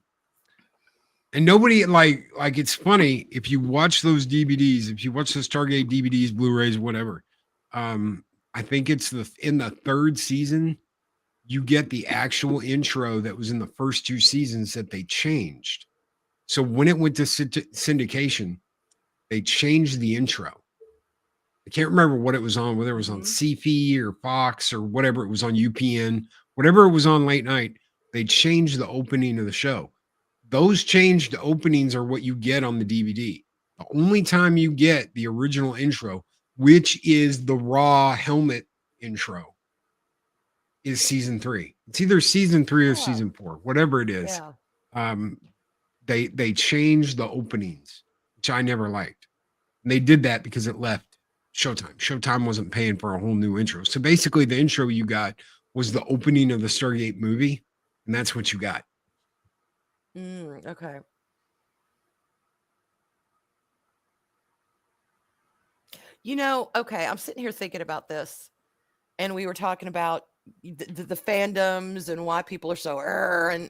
And nobody like it's funny if you watch those DVDs, if you watch the Stargate DVDs, Blu-rays, whatever. I think it's in the third season, you get the actual intro that was in the first two seasons that they changed. So when it went to syndication, they changed the intro. I can't remember what it was on, whether it was on CFE or Fox or whatever it was on UPN, whatever it was on late night, they changed the opening of the show. Those changed openings are what you get on the DVD. The only time you get the original intro, which is the raw helmet intro, is season 3. It's either season 3 or season 4, whatever it is. Yeah. They changed the openings, which I never liked. And they did that because it left Showtime. Showtime wasn't paying for a whole new intro. So basically the intro you got was the opening of the Stargate movie, and that's what you got. Okay. Okay, I'm sitting here thinking about this, and we were talking about the fandoms and why people are so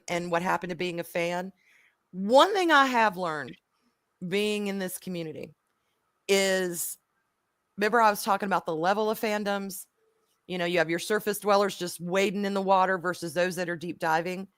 and what happened to being a fan. One thing I have learned being in this community is, remember I was talking about the level of fandoms. You have your surface dwellers just wading in the water versus those that are deep diving.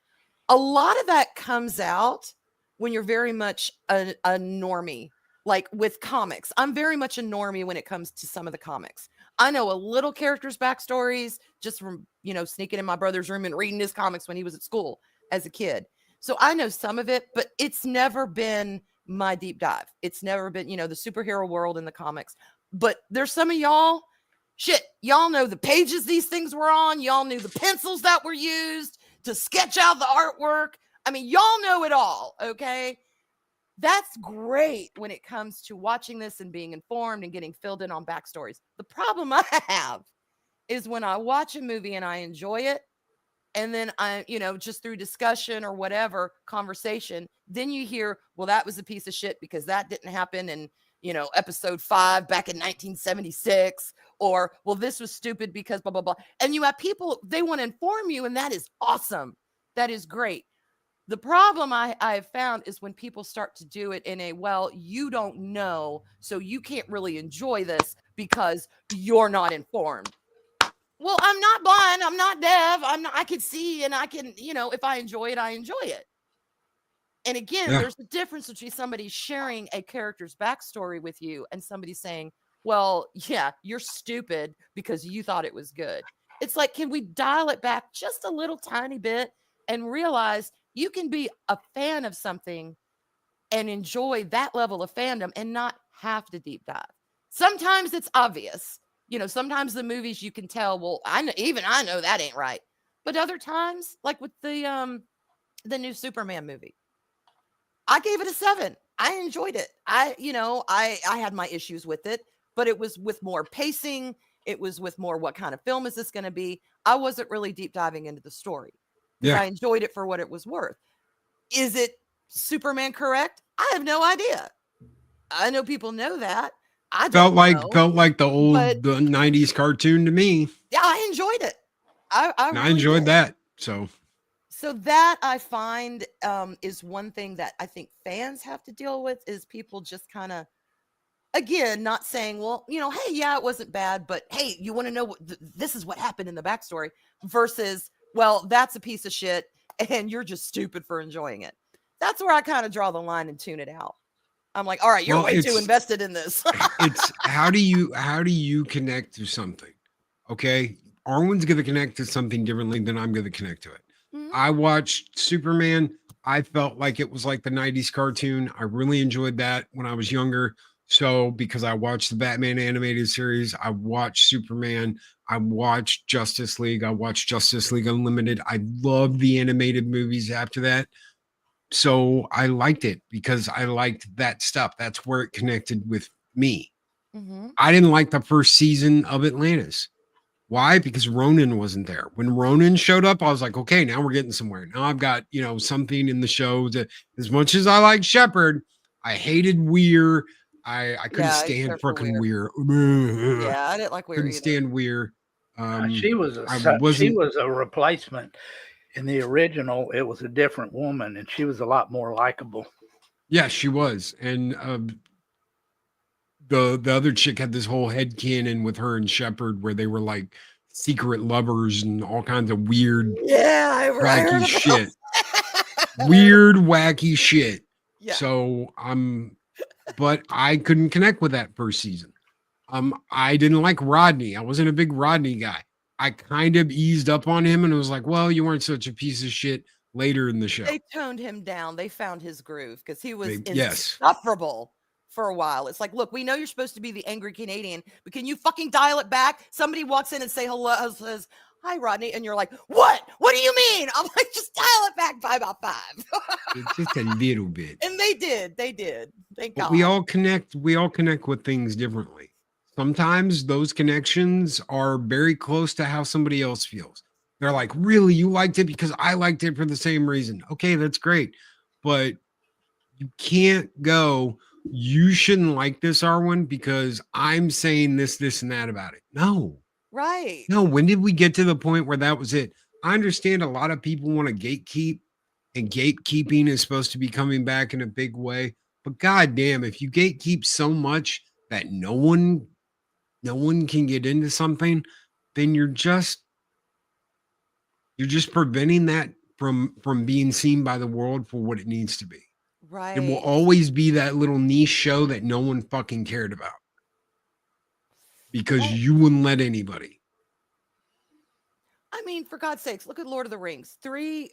A lot of that comes out when you're very much a normie. Like with comics, I'm very much a normie when it comes to some of the comics. I know a little characters' backstories just from, sneaking in my brother's room and reading his comics when he was at school as a kid. So I know some of it, but it's never been my deep dive. It's never been, the superhero world in the comics. But there's some of y'all, y'all know the pages these things were on. Y'all knew the pencils that were used to sketch out the artwork. I mean, y'all know it all, okay? That's great when it comes to watching this and being informed and getting filled in on backstories. The problem I have is when I watch a movie and I enjoy it, and then I, just through discussion or whatever conversation, then you hear, well, that was a piece of shit because that didn't happen in, episode 5 back in 1976, or, well, this was stupid because blah, blah, blah. And you have people, they want to inform you, and that is awesome. That is great. The problem I have found is when people start to do it in a, well, you don't know, so you can't really enjoy this because you're not informed. Well, I'm not blind. I'm not deaf. I can see, and I can, if I enjoy it, I enjoy it. And again, there's a difference between somebody sharing a character's backstory with you and somebody saying, well, yeah, you're stupid because you thought it was good. It's like, can we dial it back just a little tiny bit and realize you can be a fan of something and enjoy that level of fandom and not have to deep dive. Sometimes it's obvious. Sometimes the movies you can tell, well, I know that ain't right. But other times, like with the new Superman movie, I gave it a 7. I enjoyed it. I had my issues with it, but it was with more pacing. It was with more, what kind of film is this going to be? I wasn't really deep diving into the story. Yeah. I enjoyed it for what it was worth. Is it Superman correct? I have no idea. I know people know that. I felt like the old the 90s cartoon to me. Yeah, I enjoyed it. I really enjoyed that. So that I find is one thing that I think fans have to deal with, is people just kind of, again, not saying, well, hey, yeah, it wasn't bad, but hey, you want to know this is what happened in the backstory, versus, well, that's a piece of shit and you're just stupid for enjoying it. That's where I kind of draw the line and tune it out. I'm like, all right, you're way too invested in this. It's how do you connect to something? Okay. Arwen's going to connect to something differently than I'm going to connect to it. Mm-hmm. I watched Superman. I felt like it was like the 90s cartoon. I really enjoyed that when I was younger. So because I watched the Batman animated series, I watched Superman, I watched Justice League, I watched Justice League Unlimited. I loved the animated movies after that. So I liked it because I liked that stuff. That's where it connected with me. Mm-hmm. I didn't like the first season of Atlantis. Why? Because Ronan wasn't there. When Ronan showed up, I was like, okay, now we're getting somewhere. Now I've got, something in the show that, as much as I like Shepard, I hated Weir. I couldn't stand freaking Weir. Yeah, I didn't like Weir. Couldn't stand Weir. She was a replacement. In the original, it was a different woman, and she was a lot more likable. Yeah, she was. And the other chick had this whole headcanon with her and Shepard where they were like secret lovers and all kinds of weird, Yeah, I heard wacky about shit. that. Weird, wacky shit. Yeah. So but I couldn't connect with that first season. I didn't like Rodney. I wasn't a big Rodney guy. I kind of eased up on him and was like, well, you weren't such a piece of shit later in the show. They toned him down. They found his groove because he was Yes. insufferable for a while. It's like, look, we know you're supposed to be the angry Canadian, but can you fucking dial it back? Somebody walks in and say hello, says, hi, Rodney. And you're like, what? What do you mean? I'm like, just dial it back by about 5. Just a little bit. And they did. They did. Thank But God. we all connect with things differently. Sometimes those connections are very close to how somebody else feels. They're like, really, you liked it because I liked it for the same reason. Okay, that's great. But you can't go, you shouldn't like this, Arwen, because I'm saying this, and that about it. No. Right. No, when did we get to the point where that was it? I understand a lot of people want to gatekeep, and gatekeeping is supposed to be coming back in a big way. But goddamn, if you gatekeep so much that no one can get into something, then you're just preventing that from being seen by the world for what it needs to be. Right. It will always be that little niche show that no one fucking cared about because you wouldn't let anybody. I mean, for God's sakes, look at Lord of the Rings. 3,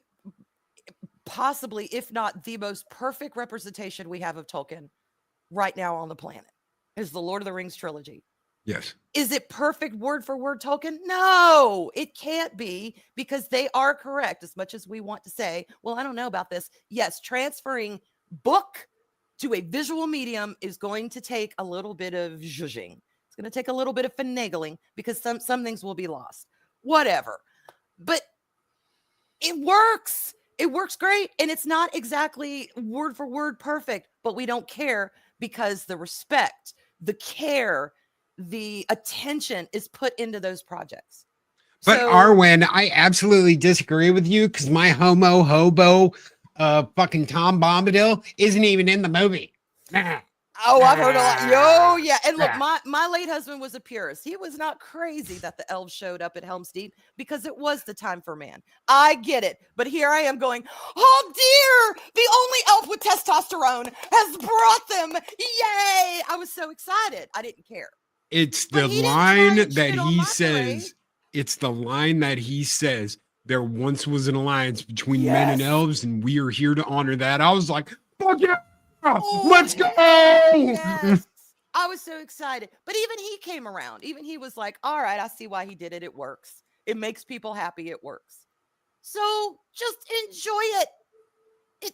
possibly, if not the most perfect representation we have of Tolkien right now on the planet is the Lord of the Rings trilogy. Yes. Is it perfect word for word Tolkien? No, it can't be, because they are correct. As much as we want to say, well, I don't know about this. Yes, transferring book to a visual medium is going to take a little bit of zhuzhing. It's going to take a little bit of finagling because some things will be lost. Whatever. But it works. It works great. And it's not exactly word for word perfect, but we don't care because the respect, the care, the attention is put into those projects. But Arwen, I absolutely disagree with you because my hobo fucking Tom Bombadil isn't even in the movie. Oh, I've heard a lot. Yo, yeah. And look, my late husband was a purist. He was not crazy that the elves showed up at Helm's Deep because it was the time for man. I get it. But here I am going, oh dear, the only elf with testosterone has brought them. Yay. I was so excited. I didn't care. It's the line that he says. It's the line that he says. There once was an alliance between men and elves, and we are here to honor that. I was like, fuck yeah. Let's go. Yes. I was so excited. But even he came around. Even he was like, all right, I see why he did it. It works. It makes people happy. It works. So just enjoy it. And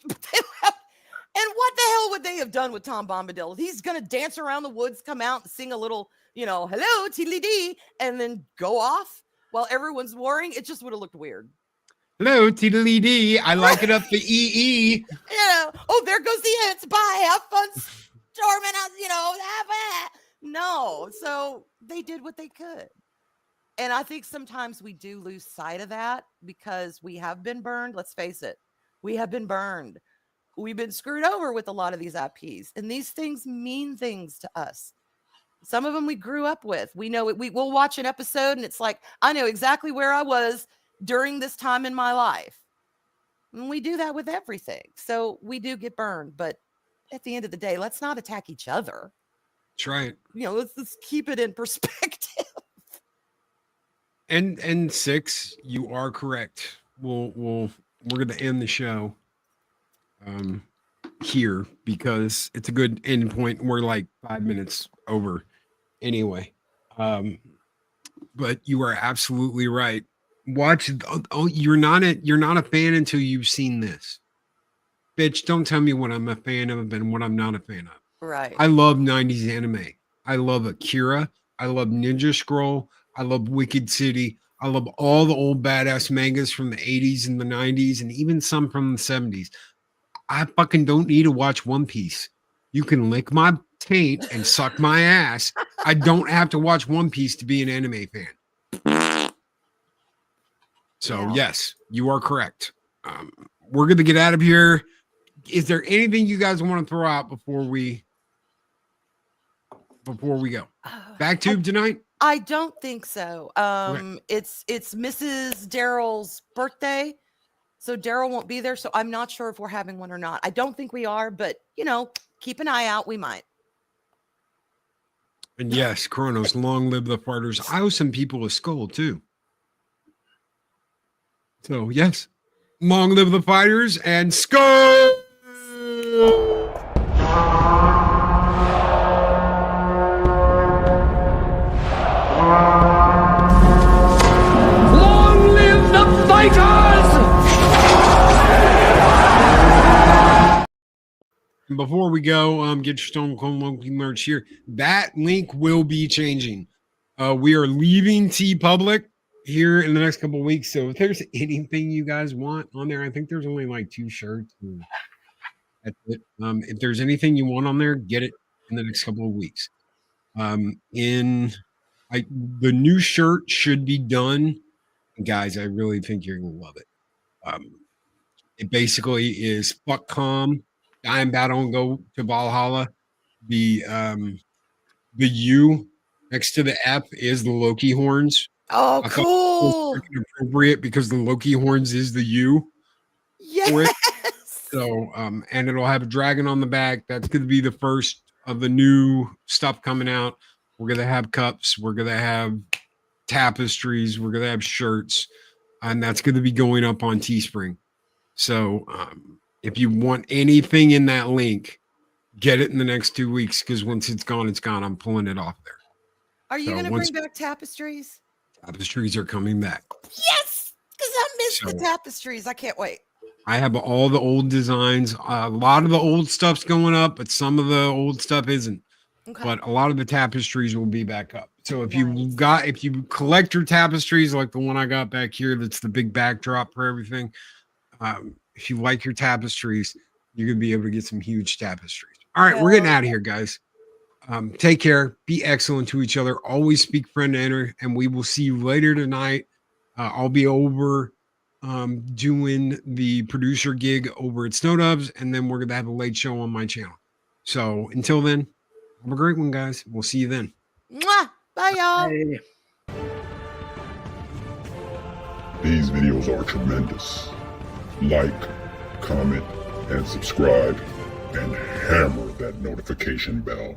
what the hell would they have done with Tom Bombadil? He's going to dance around the woods, come out and sing a little, hello, tiddly-dee, and then go off while everyone's warring. It just would have looked weird. Hello, tiddly-dee. I like it up the EE. Oh, there goes the ants. Bye. Have fun storming out, have that. No. So they did what they could. And I think sometimes we do lose sight of that because we have been burned. Let's face it. We have been burned. We've been screwed over with a lot of these IPs, and these things mean things to us. Some of them we grew up with. We know it. We'll watch an episode and it's like, I know exactly where I was during this time in my life. And we do that with everything. So we do get burned, but at the end of the day, let's not attack each other. That's right. Let's keep it in perspective. And 6, you are correct. We're going to end the show here because it's a good end point. We're like 5 minutes over anyway. But you are absolutely right. Watch. Oh, you're not a fan until you've seen this. Bitch, don't tell me what I'm a fan of and what I'm not a fan of. Right. I love 90s anime. I love Akira. I love Ninja Scroll. I love Wicked City. I love all the old badass mangas from the 80s and the 90s and even some from the 70s. I fucking don't need to watch One Piece. You can lick my taint and suck my ass. I don't have to watch One Piece to be an anime fan. So, yes, you are correct. We're going to get out of here. is there anything you guys want to throw out before we go? Back tube tonight? I don't think so. It's Mrs. Daryl's birthday, so Daryl won't be there. So I'm not sure if we're having one or not. I don't think we are, but keep an eye out. We might. And yes, Kronos, long live the farters. I owe some people a skull too. So yes, long live the fighters and skull. Long live the fighters! And before we go, get your Stone Cold Monkey merch here. That link will be changing. We are leaving TeePublic here in the next couple of weeks. So if there's anything you guys want on there, I think there's only like 2 shirts. That's it. If there's anything you want on there, get it in the next couple of weeks. The new shirt should be done. Guys, I really think you're gonna love it. It basically is fuck calm, die in battle and go to Valhalla. The U next to the F is the Loki horns. Oh, I thought it was cool. appropriate because the Loki horns is the U. Yes. So, and it'll have a dragon on the back. That's going to be the first of the new stuff coming out. We're going to have cups. We're going to have tapestries. We're going to have shirts. And that's going to be going up on Teespring. So, if you want anything in that link, get it in the next 2 weeks because once it's gone, it's gone. I'm pulling it off there. Are you So going to once- bring back tapestries? Tapestries are coming back. Yes, because I missed the So- tapestries. I can't wait. I have all the old designs. A lot of the old stuff's going up, but some of the old stuff isn't. Okay. But a lot of the tapestries will be back up. So if Nice. if you collect your tapestries like the one I got back here, that's the big backdrop for everything. If you like your tapestries, you're gonna be able to get some huge tapestries. All right, we're getting out of here, guys. Take care. Be excellent to each other. Always speak friend to enter, and we will see you later tonight. I'll be over doing the producer gig over at Snowdubs, and then we're gonna have a late show on my channel. So until then, have a great one, guys. We'll see you then. Mwah! Bye, y'all. Hey. These videos are tremendous. Like, comment, and subscribe, and hammer that notification bell.